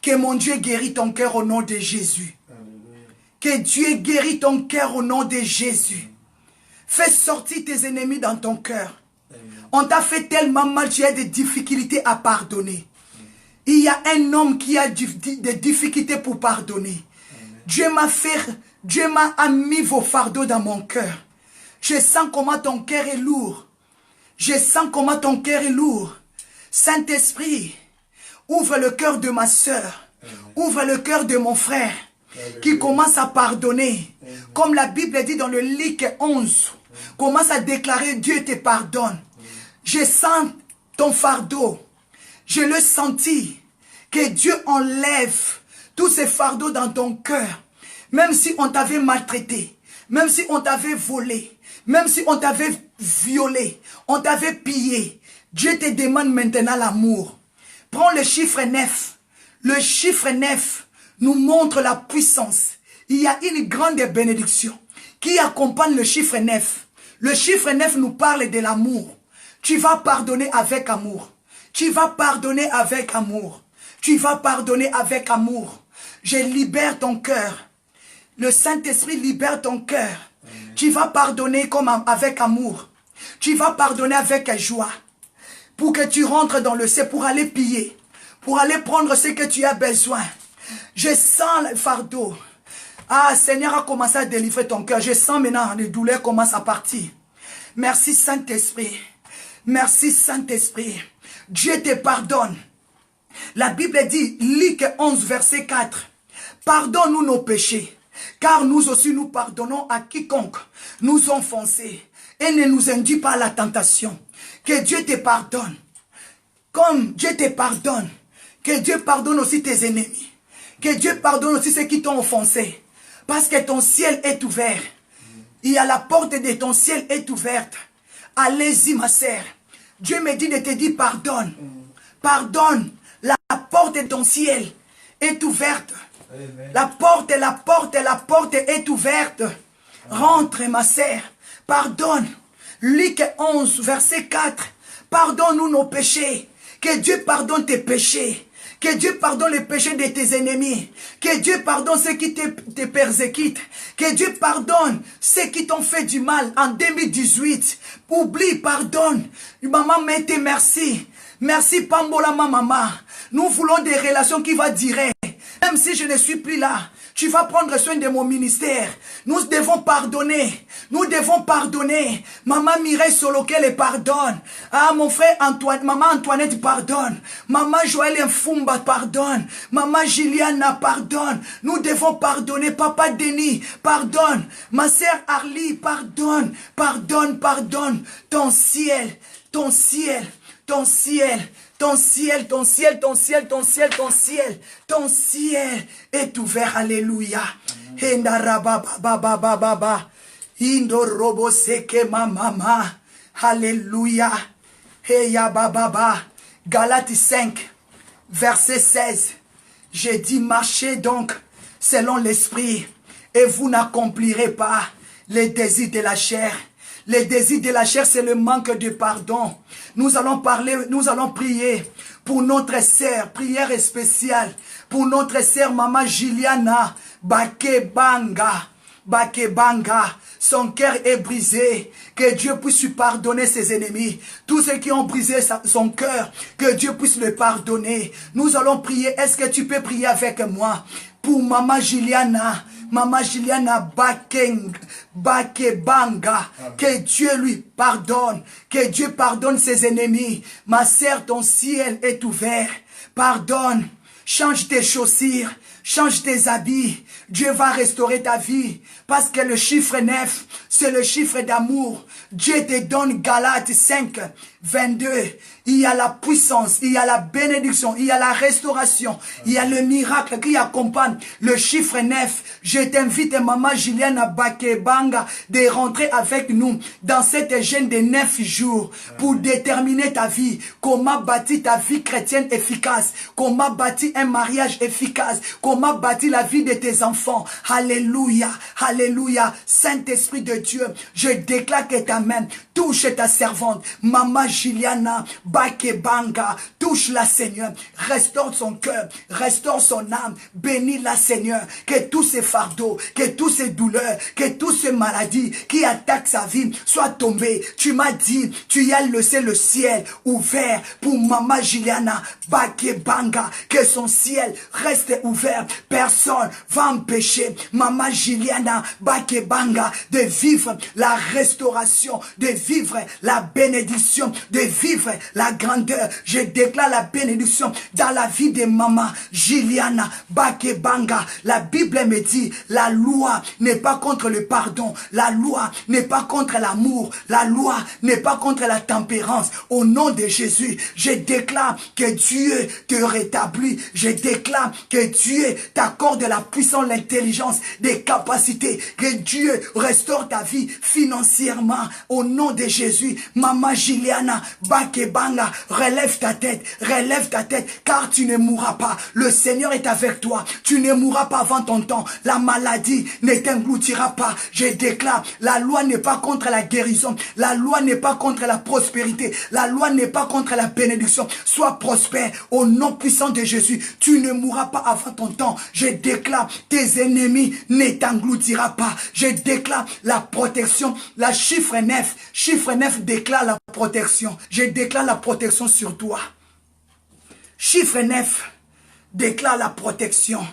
Que mon Dieu guérit ton cœur au nom de Jésus. Amen. Que Dieu guérit ton cœur au nom de Jésus. Fais sortir tes ennemis dans ton cœur. On t'a fait tellement mal, tu as des difficultés à pardonner. Il y a un homme qui a des difficultés pour pardonner. Dieu m'a mis vos fardeaux dans mon cœur. Je sens comment ton cœur est lourd. Je sens comment ton cœur est lourd. Saint-Esprit, ouvre le cœur de ma soeur. Ouvre le cœur de mon frère qui commence à pardonner. Comme la Bible dit dans le Luc 11, commence à déclarer Dieu te pardonne. Je sens ton fardeau. Je le sentis. Que Dieu enlève tous ces fardeaux dans ton cœur. Même si on t'avait maltraité. Même si on t'avait volé. Même si on t'avait violé. On t'avait pillé. Dieu te demande maintenant l'amour. Prends le chiffre 9. Le chiffre 9 nous montre la puissance. Il y a une grande bénédiction qui accompagne le chiffre 9. Le chiffre 9 nous parle de l'amour. Tu vas pardonner avec amour. Tu vas pardonner avec amour. Tu vas pardonner avec amour. Je libère ton cœur. Le Saint-Esprit libère ton cœur. Tu vas pardonner comme avec amour. Tu vas pardonner avec joie. Pour que tu rentres dans le ciel, pour aller piller. Pour aller prendre ce que tu as besoin. Je sens le fardeau. Ah, Seigneur a commencé à délivrer ton cœur. Je sens maintenant les douleurs commencent à partir. Merci Saint-Esprit. Merci Saint-Esprit. Dieu te pardonne. La Bible dit, Luc 11, verset 4. Pardonne-nous nos péchés, car nous aussi nous pardonnons à quiconque nous offensé. Et ne nous induis pas à la tentation. Que Dieu te pardonne. Comme Dieu te pardonne. Que Dieu pardonne aussi tes ennemis. Que Dieu pardonne aussi ceux qui t'ont offensé. Parce que ton ciel est ouvert. Il y a la porte de ton ciel est ouverte. Allez-y ma sœur. Dieu me dit de te dire pardonne. Pardonne. La porte de ton ciel est ouverte. Amen. La porte est ouverte. Rentre ma sœur. Pardonne. Luc 11, verset 4. Pardonne-nous nos péchés. Que Dieu pardonne tes péchés. Que Dieu pardonne les péchés de tes ennemis. Que Dieu pardonne ceux qui te persécutent. Que Dieu pardonne ceux qui t'ont fait du mal en 2018. Oublie, pardonne. Maman, mettez merci. Merci Pambola ma maman. Nous voulons des relations qui vont durer. Même si je ne suis plus là, tu vas prendre soin de mon ministère. Nous devons pardonner. Nous devons pardonner. Maman Mireille Soloke les pardonne. Ah, mon frère Antoine, maman Antoinette pardonne. Maman Joël Mfumba pardonne. Maman Juliana pardonne. Nous devons pardonner. Papa Denis pardonne. Ma sœur Arlie pardonne. Pardonne, pardonne. Ton ciel, ton ciel, ton ciel. Ton ciel, ton ciel, ton ciel, ton ciel, ton ciel, ton ciel est ouvert. Alléluia. Indo robo seke ma mama. Alléluia. Heya bababa. Galates 5, verset 16. J'ai dit marchez donc selon l'esprit et vous n'accomplirez pas les désirs de la chair. Les désirs de la chair, c'est le manque de pardon. Nous allons parler, nous allons prier pour notre sœur, prière spéciale, pour notre sœur Maman Juliana Bakebanga. Bakebanga, son cœur est brisé, que Dieu puisse lui pardonner ses ennemis. Tous ceux qui ont brisé son cœur, que Dieu puisse le pardonner. Nous allons prier. Est-ce que tu peux prier avec moi pour Maman Juliana? Maman Juliana Bakebanga, que Dieu lui pardonne, que Dieu pardonne ses ennemis. Ma sœur, ton ciel est ouvert. Pardonne, change tes chaussures, change tes habits. Dieu va restaurer ta vie. Parce que le chiffre 9, c'est le chiffre d'amour. Dieu te donne Galates 5, 22. Il y a la puissance, il y a la bénédiction, il y a la restauration, il y a le miracle qui accompagne le chiffre 9. Je t'invite, Maman Juliana Bakebanga, de rentrer avec nous dans cette jeûne de 9 jours pour déterminer ta vie. Comment bâtir ta vie chrétienne efficace. Comment bâtir un mariage efficace. Comment bâtir la vie de tes enfants. Alléluia. Alléluia. Saint-Esprit de Dieu, je déclare que ta main touche ta servante, Maman Juliana Bakebanga. Touche-la, Seigneur. Restaure son cœur, restaure son âme. Bénis-la, Seigneur. Que tous ces fardeaux, que toutes ces douleurs, que toutes ces maladies qui attaquent sa vie soient tombées. Tu m'as dit, tu as laissé le ciel ouvert pour Maman Juliana Bakebanga. Que son ciel reste ouvert. Personne va empêcher Maman Juliana Bakebanga de vivre la restauration, de vivre la bénédiction, de vivre la grandeur. Je déclare la bénédiction dans la vie de Maman Juliana Bakebanga. La Bible me dit, la loi n'est pas contre le pardon, la loi n'est pas contre l'amour, la loi n'est pas contre la tempérance. Au nom de Jésus, je déclare que Dieu te rétablit. Je déclare que Dieu t'accorde la puissance, l'intelligence, des capacités. Que Dieu restaure ta vie financièrement. Au nom de Jésus, Maman Juliana Bakebanga, relève ta tête, car tu ne mourras pas. Le Seigneur est avec toi. Tu ne mourras pas avant ton temps. La maladie ne t'engloutira pas. Je déclare, la loi n'est pas contre la guérison. La loi n'est pas contre la prospérité. La loi n'est pas contre la bénédiction. Sois prospère au nom puissant de Jésus. Tu ne mourras pas avant ton temps. Je déclare, tes ennemis ne t'engloutira pas. Je déclare la protection. La chiffre 9. Chiffre 9 déclare la protection. Je déclare la protection sur toi. Chiffre 9 déclare la protection.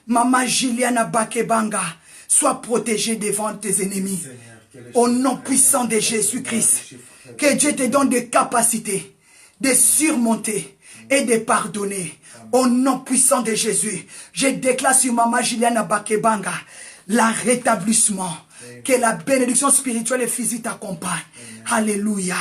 Maman Juliana Bakebanga, sois protégée devant tes ennemis. Au nom puissant de Jésus-Christ. Que Dieu te donne des capacités de surmonter et de pardonner. Au nom puissant de Jésus. Je déclare sur Maman Juliana Bakebanga la rétablissement. Que la bénédiction spirituelle et physique t'accompagne. Alléluia.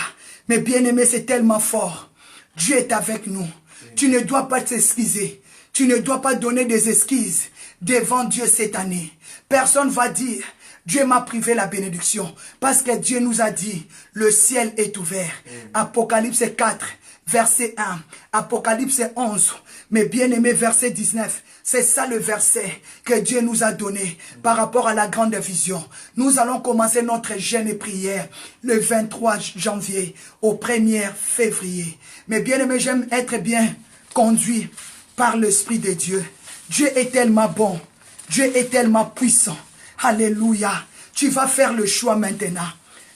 Mais bien-aimé, c'est tellement fort. Dieu est avec nous. Tu ne dois pas t'excuser. Tu ne dois pas donner des excuses devant Dieu cette année. Personne va dire, Dieu m'a privé la bénédiction. Parce que Dieu nous a dit, le ciel est ouvert. Apocalypse 4, verset 1. Apocalypse 11, Mais bien aimé, verset 19, c'est ça le verset que Dieu nous a donné par rapport à la grande vision. Nous allons commencer notre jeûne et prière le 23 janvier au 1er février. Mais bien aimé, j'aime être bien conduit par l'Esprit de Dieu. Dieu est tellement bon. Dieu est tellement puissant. Alléluia. Tu vas faire le choix maintenant.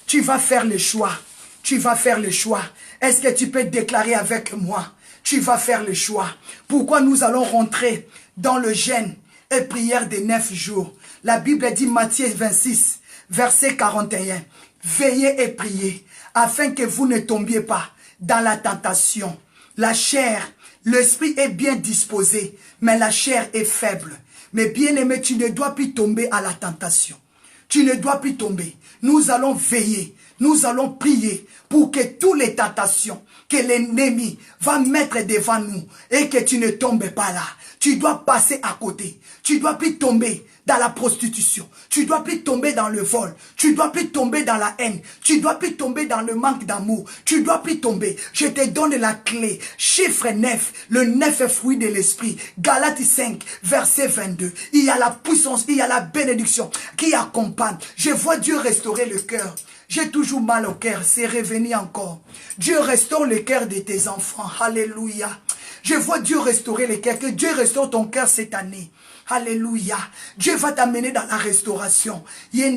Tu vas faire le choix. Tu vas faire le choix. Est-ce que tu peux déclarer avec moi? Tu vas faire le choix. Pourquoi nous allons rentrer dans le jeûne et prière des 9 jours? La Bible dit Matthieu 26, verset 41. Veillez et priez afin que vous ne tombiez pas dans la tentation. La chair, l'esprit est bien disposé, mais la chair est faible. Mais bien aimé, tu ne dois plus tomber à la tentation. Tu ne dois plus tomber. Nous allons veiller. Nous allons prier pour que toutes les tentations que l'ennemi va mettre devant nous et que tu ne tombes pas là. Tu dois passer à côté. Tu dois plus tomber dans la prostitution. Tu dois plus tomber dans le vol. Tu dois plus tomber dans la haine. Tu dois plus tomber dans le manque d'amour. Tu dois plus tomber. Je te donne la clé. Chiffre 9. Le 9 fruit de l'esprit. Galates 5, verset 22. Il y a la puissance, il y a la bénédiction qui accompagne. Je vois Dieu restaurer le cœur. J'ai toujours mal au cœur, c'est revenu encore. Dieu restaure le cœur de tes enfants. Alléluia. Je vois Dieu restaurer le cœur. Que Dieu restaure ton cœur cette année. Alléluia. Dieu va t'amener dans la restauration. Que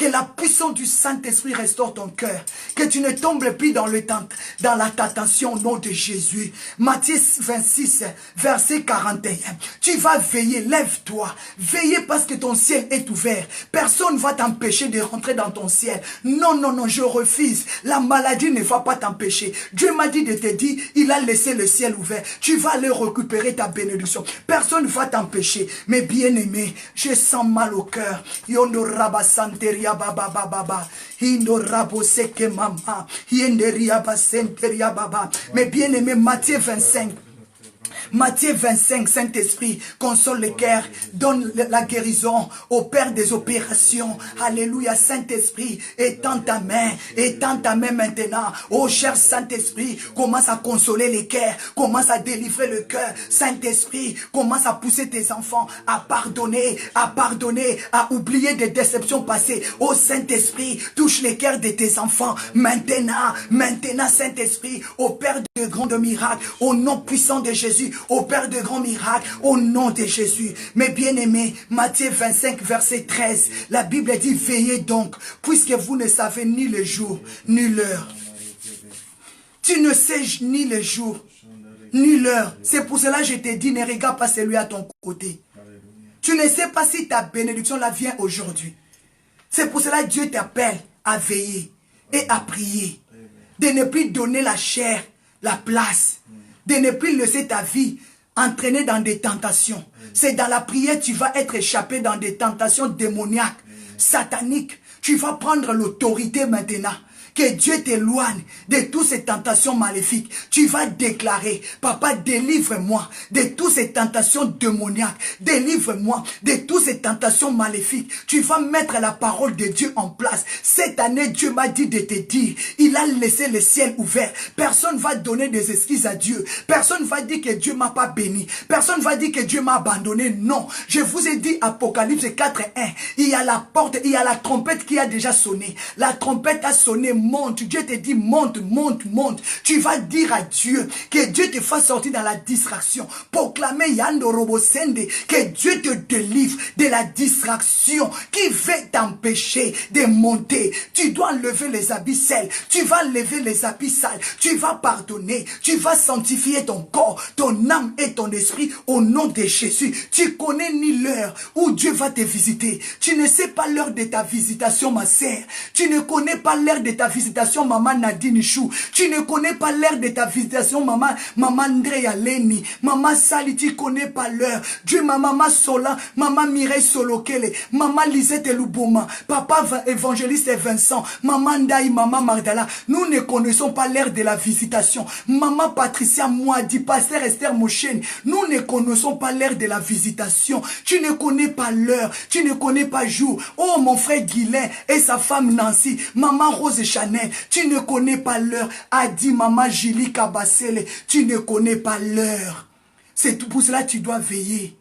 la puissance du Saint-Esprit restaure ton cœur. Que tu ne tombes plus dans la tentation au nom de Jésus. Matthieu 26, verset 41. Tu vas veiller, lève-toi. Veillez parce que ton ciel est ouvert. Personne ne va t'empêcher de rentrer dans ton ciel. Non, non, non, je refuse. La maladie ne va pas t'empêcher. Dieu m'a dit de te dire, il a laissé le ciel ouvert. Tu vas aller récupérer ta bénédiction. Personne ne va t'empêcher. Mais bien aimé, je sens mal au cœur. Yondo raba santeria baba baba. Indo rabo seke mama. Yenderia basenteria baba. Mais bien aimé, Matthieu 25. Matthieu 25, Saint-Esprit, console le cœur, donne la guérison au Père des opérations. Alléluia, Saint-Esprit, étends ta main maintenant. Oh cher Saint-Esprit, commence à consoler les cœurs, commence à délivrer le cœur. Saint-Esprit, commence à pousser tes enfants à pardonner, à oublier des déceptions passées. Oh Saint-Esprit, touche les cœurs de tes enfants maintenant, Saint-Esprit, au Père de grands miracles, au nom puissant de Jésus, au Père de grands miracles, au nom de Jésus. Mais bien aimé, Matthieu 25, verset 13, la Bible dit, veillez donc, puisque vous ne savez ni le jour, ni l'heure. Tu ne sais ni le jour, ni l'heure. C'est pour cela que je te dis, ne regarde pas celui à ton côté. Tu ne sais pas si ta bénédiction la vient aujourd'hui. C'est pour cela que Dieu t'appelle à veiller et à prier. De ne plus donner la chair, la place. De ne plus laisser ta vie entraîner dans des tentations. C'est dans la prière que tu vas être échappé dans des tentations démoniaques, sataniques. Tu vas prendre l'autorité maintenant. Que Dieu t'éloigne de toutes ces tentations maléfiques. Tu vas déclarer, papa, délivre-moi de toutes ces tentations démoniaques. Délivre-moi de toutes ces tentations maléfiques. Tu vas mettre la parole de Dieu en place. Cette année, Dieu m'a dit de te dire, il a laissé le ciel ouvert. Personne ne va donner des excuses à Dieu. Personne ne va dire que Dieu m'a pas béni. Personne ne va dire que Dieu m'a abandonné. Non. Je vous ai dit, Apocalypse 4:1, il y a la porte, il y a la trompette qui a déjà sonné. La trompette a sonné. Monte, Dieu te dit monte. Tu vas dire à Dieu que Dieu te fasse sortir dans la distraction. Proclamer Yando Robosende que Dieu te délivre de la distraction qui veut t'empêcher de monter. Tu dois lever les habits sales. Tu vas lever les habits sales. Tu vas pardonner. Tu vas sanctifier ton corps, ton âme et ton esprit au nom de Jésus. Tu connais ni l'heure où Dieu va te visiter. Tu ne sais pas l'heure de ta visitation, ma sœur. Tu ne connais pas l'heure de ta visitation, maman Nadine Chou. Tu ne connais pas l'heure de ta visitation, maman Andrea Leni. Maman Sali, tu ne connais pas l'heure. Dieu, maman Sola, maman Mireille Solokele, maman Lisette Luboma, papa évangéliste Vincent, maman Ndaï, maman Magdala. Nous ne connaissons pas l'heure de la visitation. Maman Patricia Moadi, pasteur Esther Mochen. Nous ne connaissons pas l'heure de la visitation. Tu ne connais pas l'heure. Tu ne connais pas jour. Oh, mon frère Guilain et sa femme Nancy, maman Rose Chanel, tu ne connais pas l'heure. A dit maman Julie Kabasele, tu ne connais pas l'heure. C'est tout pour cela que tu dois veiller.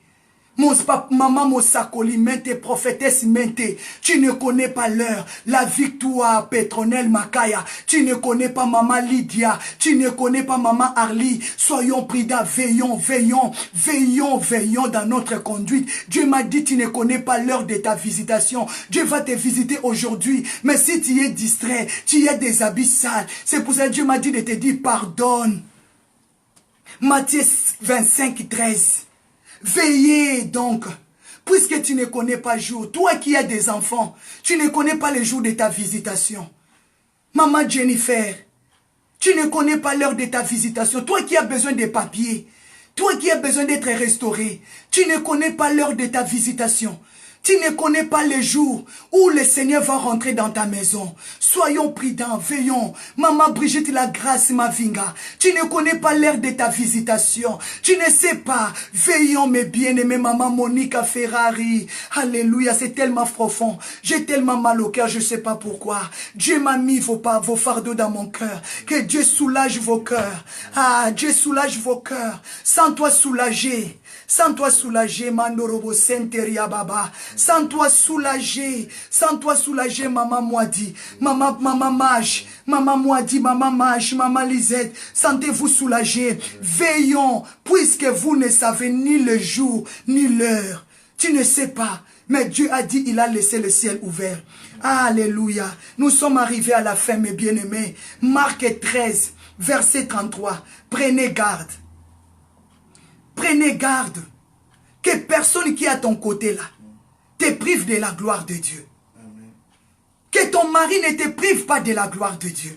Maman Mosakoli, mente prophétesse mente, tu ne connais pas l'heure. La victoire, Pétronelle Makaya, tu ne connais pas maman Lydia, tu ne connais pas maman Arlie. Soyons prudents, veillons, veillons, veillons, veillons dans notre conduite. Dieu m'a dit, tu ne connais pas l'heure de ta visitation. Dieu va te visiter aujourd'hui, mais si tu es distrait, tu es des habits sales. C'est pour ça que Dieu m'a dit de te dire pardonne. Matthieu 25, 13. Veillez donc, puisque tu ne connais pas jour. Toi qui as des enfants, tu ne connais pas le jour de ta visitation. Maman Jennifer, tu ne connais pas l'heure de ta visitation. Toi qui as besoin de papiers, toi qui as besoin d'être restauré, tu ne connais pas l'heure de ta visitation. Tu ne connais pas le jour où le Seigneur va rentrer dans ta maison. Soyons prudents, veillons. Maman Brigitte la grâce Mavinga, tu ne connais pas l'heure de ta visitation. Tu ne sais pas. Veillons mes bien-aimés. Maman Monica Ferrari. Alléluia, c'est tellement profond. J'ai tellement mal au cœur, je ne sais pas pourquoi. Dieu m'a mis vos fardeaux dans mon cœur. Que Dieu soulage vos cœurs. Ah, Dieu soulage vos cœurs. Sans toi soulager. Sans toi soulager, Mandorobo Senteria Baba. Sans toi soulager, maman Moadi, maman Mage, maman Moadi, maman Mage, maman Lisette. Sentez-vous soulagés. Veillons, puisque vous ne savez ni le jour, ni l'heure. Tu ne sais pas, mais Dieu a dit, il a laissé le ciel ouvert. Alléluia. Nous sommes arrivés à la fin, mes bien-aimés. Marc 13, verset 33. Prenez garde. Prenez garde que personne qui est à ton côté là te prive de la gloire de Dieu. Amen. Que ton mari ne te prive pas de la gloire de Dieu.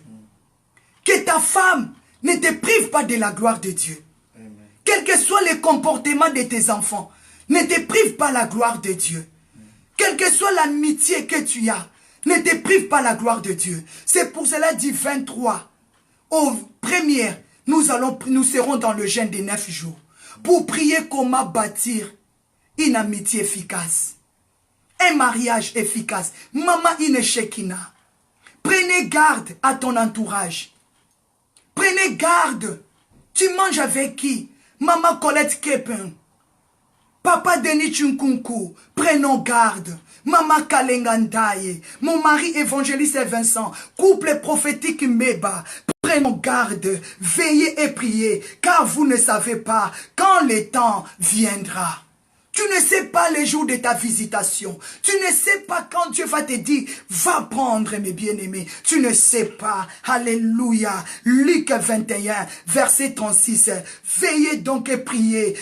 Que ta femme ne te prive pas de la gloire de Dieu. Amen. Quel que soit le comportement de tes enfants, ne te prive pas la gloire de Dieu. Amen. Quelle que soit l'amitié que tu as, ne te prive pas la gloire de Dieu. C'est pour cela dit 23. Au premier, nous serons dans le jeûne des 9 jours. Pour prier comment bâtir une amitié efficace. Un mariage efficace. Maman Ineshekina. Prenez garde à ton entourage. Prenez garde. Tu manges avec qui? Maman Colette Kepin. Papa Denis Chunkunku. Prenons garde. Maman Kalengandaye. Mon mari évangéliste Vincent. Couple prophétique Meba. Prenons garde, veillez et priez, car vous ne savez pas quand le temps viendra. Tu ne sais pas les jours de ta visitation. Tu ne sais pas quand Dieu va te dire, va prendre mes bien-aimés. Tu ne sais pas. Alléluia. Luc 21, verset 36. Veillez donc et priez,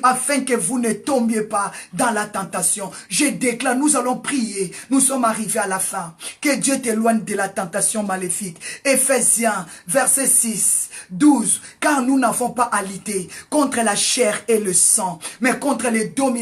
afin que vous ne tombiez pas dans la tentation. Je déclare, nous allons prier. Nous sommes arrivés à la fin. Que Dieu t'éloigne de la tentation maléfique. Éphésiens, verset 6, 12. Car nous n'avons pas à lutter contre la chair et le sang, mais contre les dominations,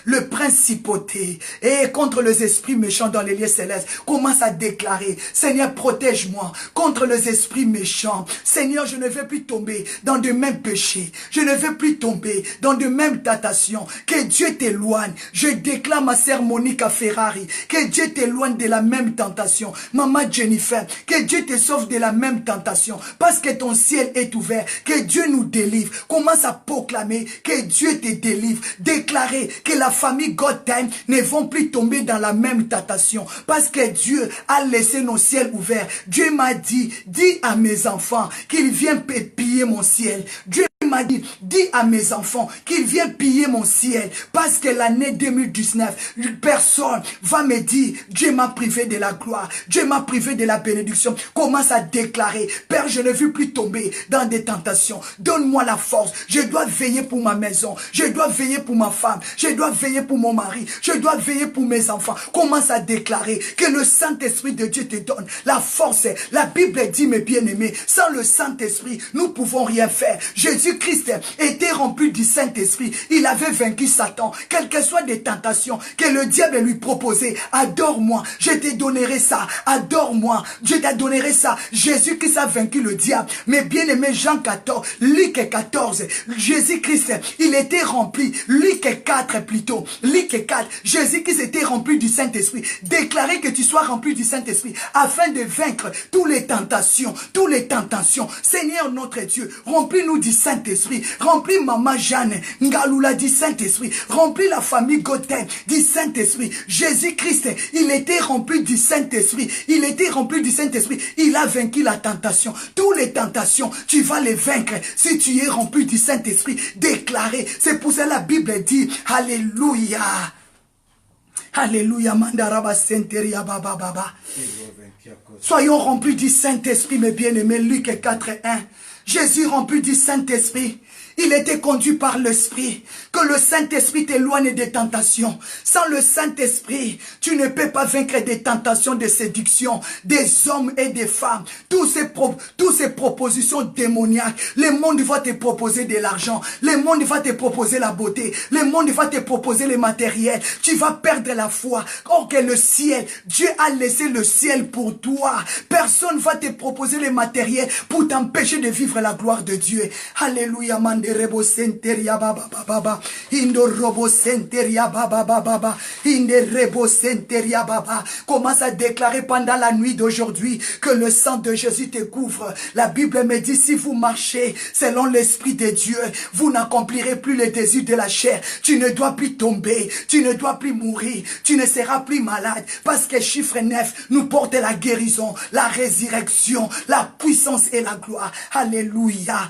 le principauté et contre les esprits méchants dans les lieux célestes. Commence à déclarer, Seigneur, protège-moi contre les esprits méchants. Seigneur, je ne veux plus tomber dans de mêmes péchés. Je ne veux plus tomber dans de mêmes tentations. Que Dieu t'éloigne. Je déclare ma sœur Monica Ferrari, que Dieu t'éloigne de la même tentation. Maman Jennifer, que Dieu te sauve de la même tentation. Parce que ton ciel est ouvert. Que Dieu nous délivre. Commence à proclamer que Dieu te délivre. Déclare que la famille God Time ne vont plus tomber dans la même tentation. Parce que Dieu a laissé nos ciels ouverts. Dieu m'a dit, dis à mes enfants qu'ils viennent piller mon ciel. Dieu m'a dit, dis à mes enfants qu'ils viennent piller mon ciel. Parce que l'année 2019, personne va me dire, Dieu m'a privé de la gloire. Dieu m'a privé de la bénédiction. Commence à déclarer, Père, je ne veux plus tomber dans des tentations. Donne-moi la force. Je dois veiller pour ma maison. Je dois veiller pour ma femme. Je dois veiller pour mon mari. Je dois veiller pour mes enfants. Commence à déclarer que le Saint-Esprit de Dieu te donne la force. La Bible dit, mes bien-aimés, sans le Saint-Esprit, nous ne pouvons rien faire. Jésus-Christ était rempli du Saint-Esprit. Il avait vaincu Satan. Quelles que soient des tentations que le diable lui proposait, adore-moi, je te donnerai ça. Adore-moi, je te donnerai ça. Jésus-Christ a vaincu le diable. Mais bien-aimé, Jean 14, Luc 14, Jésus-Christ, il était rempli. Luc 4 plutôt. Luc 4. Jésus qui s'était rempli du Saint-Esprit. Déclarer que tu sois rempli du Saint-Esprit afin de vaincre toutes les tentations. Toutes les tentations. Seigneur notre Dieu, remplis-nous du Saint-Esprit. Remplis Maman Jeanne Ngaloula du Saint-Esprit. Remplis la famille Gauthier du Saint-Esprit. Jésus-Christ, il était rempli du Saint-Esprit. Il était rempli du Saint-Esprit. Il a vaincu la tentation. Toutes les tentations, tu vas les vaincre si tu es rempli du Saint-Esprit. Déclaré. C'est pour ça la Bible dit, Alléluia. Alléluia. Mandaraba Senteria Baba Baba. Soyons remplis du Saint-Esprit, mes bien-aimés. Luc 4:1. Jésus rempli du Saint-Esprit. Il était conduit par l'Esprit. Que le Saint-Esprit t'éloigne des tentations. Sans le Saint-Esprit, tu ne peux pas vaincre des tentations de séduction des hommes et des femmes. Toutes ces propositions démoniaques. Le monde va te proposer de l'argent. Le monde va te proposer la beauté. Le monde va te proposer le matériel. Tu vas perdre la foi. Or que le ciel, Dieu a laissé le ciel pour toi. Personne ne va te proposer le matériel pour t'empêcher de vivre la gloire de Dieu. Alléluia, mande. Rebo senteria baba baba, indo robo senteria baba baba, inde rebo senteria baba. Commence à déclarer pendant la nuit d'aujourd'hui que le sang de Jésus te couvre. La Bible me dit, si vous marchez selon l'Esprit de Dieu, vous n'accomplirez plus les désirs de la chair. Tu ne dois plus tomber, tu ne dois plus mourir, tu ne seras plus malade, parce que chiffre 9 nous porte la guérison, la résurrection, la puissance et la gloire. Alléluia.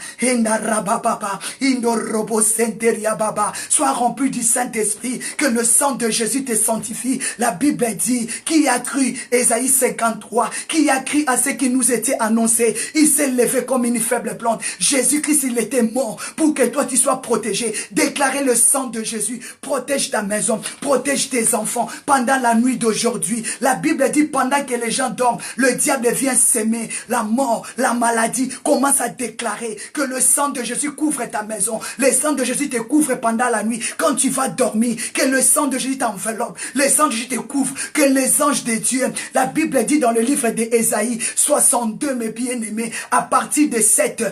Sois rempli du Saint-Esprit, que le sang de Jésus te sanctifie. La Bible dit, qui a cru, Ésaïe 53, qui a cru à ce qui nous était annoncé, il s'est levé comme une faible plante. Jésus-Christ, il était mort pour que toi tu sois protégé. Déclarer le sang de Jésus, protège ta maison, protège tes enfants pendant la nuit d'aujourd'hui. La Bible dit, pendant que les gens dorment, le diable vient s'aimer, la mort, la maladie. Commence à déclarer que le sang de Jésus couvre ta maison. Le sang de Jésus te couvre pendant la nuit. Quand tu vas dormir, que le sang de Jésus t'enveloppe. Le sang de Jésus te couvre. Que les anges de Dieu, la Bible dit dans le livre d'Ésaïe 62, mes bien-aimés, à partir de 7,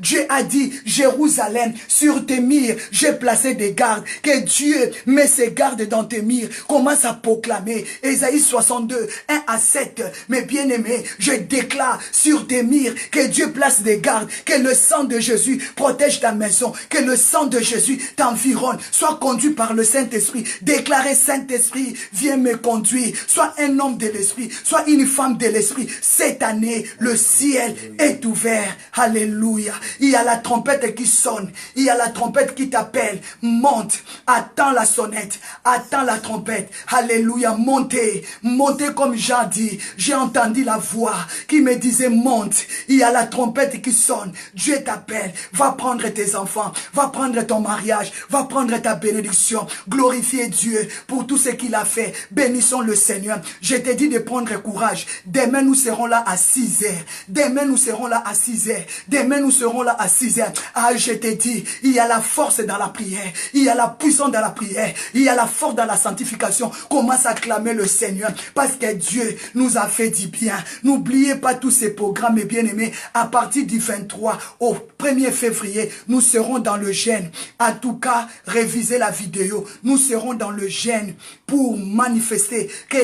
Dieu a dit, Jérusalem, sur tes murs, j'ai placé des gardes. Que Dieu met ses gardes dans tes murs. Commence à proclamer. Ésaïe 62, 1 à 7, mes bien-aimés, je déclare sur tes murs que Dieu place des gardes. Que le sang de Jésus protège ta maison. Que le sang de Jésus t'environne. Sois conduit par le Saint-Esprit. Déclarez, Saint-Esprit, viens me conduire. Sois un homme de l'Esprit. Sois une femme de l'Esprit. Cette année, le ciel est ouvert. Alléluia. Il y a la trompette qui sonne. Il y a la trompette qui t'appelle. Monte. Attends la sonnette. Attends la trompette. Alléluia. Montez. Montez comme Jean dit. J'ai entendu la voix qui me disait monte. Il y a la trompette qui sonne. Dieu t'appelle. Va prendre tes enfants. Va prendre ton mariage. Va prendre ta bénédiction. Glorifiez Dieu pour tout ce qu'il a fait. Bénissons le Seigneur. Je te dis de prendre courage. Demain nous serons là à 6 heures. Demain nous serons là à 6 heures. Demain nous serons là à 6 heures. Ah, je te dis, il y a la force dans la prière. Il y a la puissance dans la prière. Il y a la force dans la sanctification. Commence à clamer le Seigneur. Parce que Dieu nous a fait du bien. N'oubliez pas tous ces programmes, mes bien-aimés. À partir du 23 au 1er février, nous serons dans le jeûne. En tout cas, révisez la vidéo. Nous serons dans le jeûne pour manifester que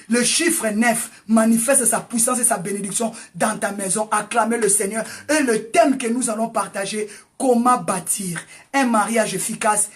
le chiffre 9 manifeste sa puissance et sa bénédiction dans ta maison. Acclamez le Seigneur. Et le thème que nous allons partager, comment bâtir un mariage efficace,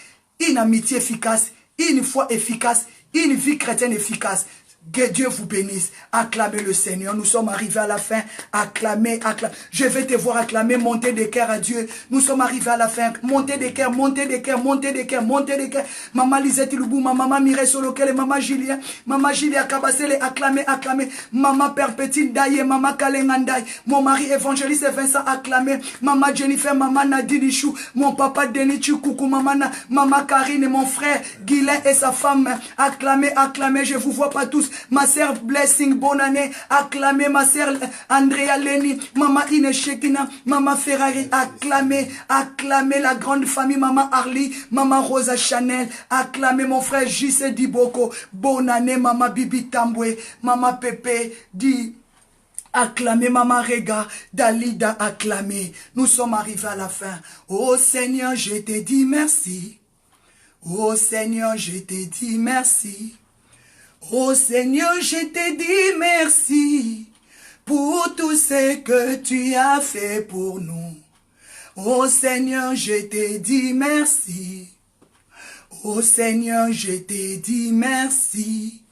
une amitié efficace, une foi efficace, une vie chrétienne efficace. Que Dieu vous bénisse. Acclamez le Seigneur. Nous sommes arrivés à la fin. Acclamez, acclamez. Je vais te voir acclamer, monter des cœurs à Dieu. Nous sommes arrivés à la fin. Monter des cœurs, monter des cœurs, monter des cœurs, monter des cœurs. Maman Lisette Loubou, maman Mireille Solokel, maman Julia Kabasele, acclamez, acclamez. Maman Perpétine Daye, maman Kalengandaye. Mon mari évangéliste Vincent, acclamez. Maman Jennifer, maman Nadine Chou. Mon papa Denis Choukou, maman Karine et mon frère Guylain et sa femme. Acclamez, acclamez. Je vous vois pas tous. Ma sœur Blessing, bonne année. Acclamez ma sœur Andrea Leni, maman Ine Shekina, maman Ferrari. Acclamez, acclamez la grande famille, maman Arlie, maman Rosa Chanel. Acclamez mon frère J.C. Diboko. Bonne année, maman Bibi Tambwe, maman Pepe Di. Acclamez, maman Rega, Dalida, acclamez. Nous sommes arrivés à la fin. Oh Seigneur, je te dis merci Oh Seigneur, je te dis merci. Oh Seigneur, je te dis merci pour tout ce que tu as fait pour nous. Oh Seigneur, je te dis merci. Oh Seigneur, je te dis merci.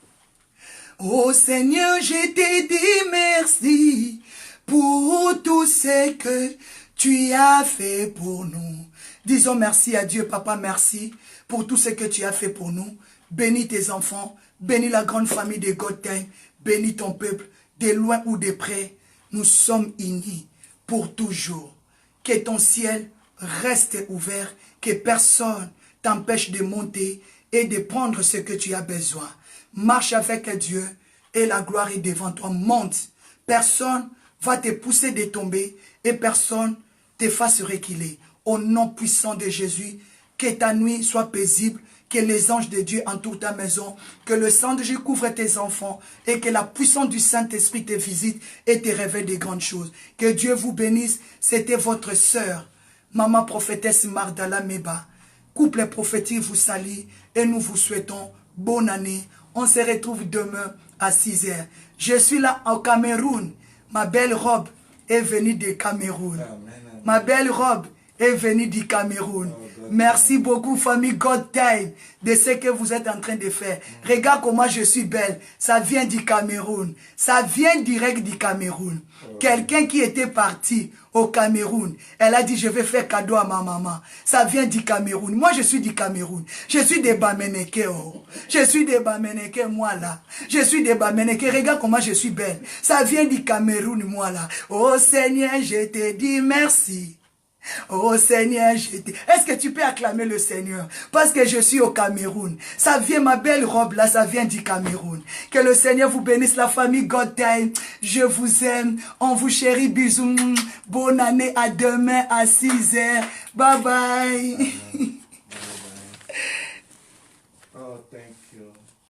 Oh Seigneur, je te dis merci pour tout ce que tu as fait pour nous. Disons merci à Dieu, Papa, merci pour tout ce que tu as fait pour nous. Bénis tes enfants, bénis la grande famille de God-Time, bénis ton peuple, de loin ou de près. Nous sommes unis pour toujours. Que ton ciel reste ouvert, que personne t'empêche de monter et de prendre ce que tu as besoin. Marche avec Dieu et la gloire est devant toi. Monte. Personne va te pousser de tomber et personne te fasse reculer. Au nom puissant de Jésus, que ta nuit soit paisible, que les anges de Dieu entourent ta maison, que le sang de Jésus couvre tes enfants et que la puissance du Saint-Esprit te visite et te révèle des grandes choses. Que Dieu vous bénisse. C'était votre sœur, Maman prophétesse Mardala Meba. Couple prophétique vous salue et nous vous souhaitons bonne année. On se retrouve demain à 6 h. Je suis là au Cameroun. Ma belle robe est venue du Cameroun. Ma belle robe est venue du Cameroun. Merci beaucoup, famille God-Time, de ce que vous êtes en train de faire. Regarde comment je suis belle. Ça vient du Cameroun. Ça vient direct du Cameroun. Quelqu'un qui était parti au Cameroun, elle a dit, je vais faire cadeau à ma maman. Ça vient du Cameroun. Moi, je suis du Cameroun. Je suis des Bameneke. Oh. Je suis des Bameneke, moi là. Je suis des Bameneke. Regarde comment je suis belle. Ça vient du Cameroun, moi là. Oh Seigneur, je te dis merci. Oh Seigneur, est-ce que tu peux acclamer le Seigneur? Parce que je suis au Cameroun. Ça vient, ma belle robe là, ça vient du Cameroun. Que le Seigneur vous bénisse, la famille God-Time. Je vous aime. On vous chérit. Bisous. Bonne année. À demain à 6 h. Bye bye. Oh, thank you.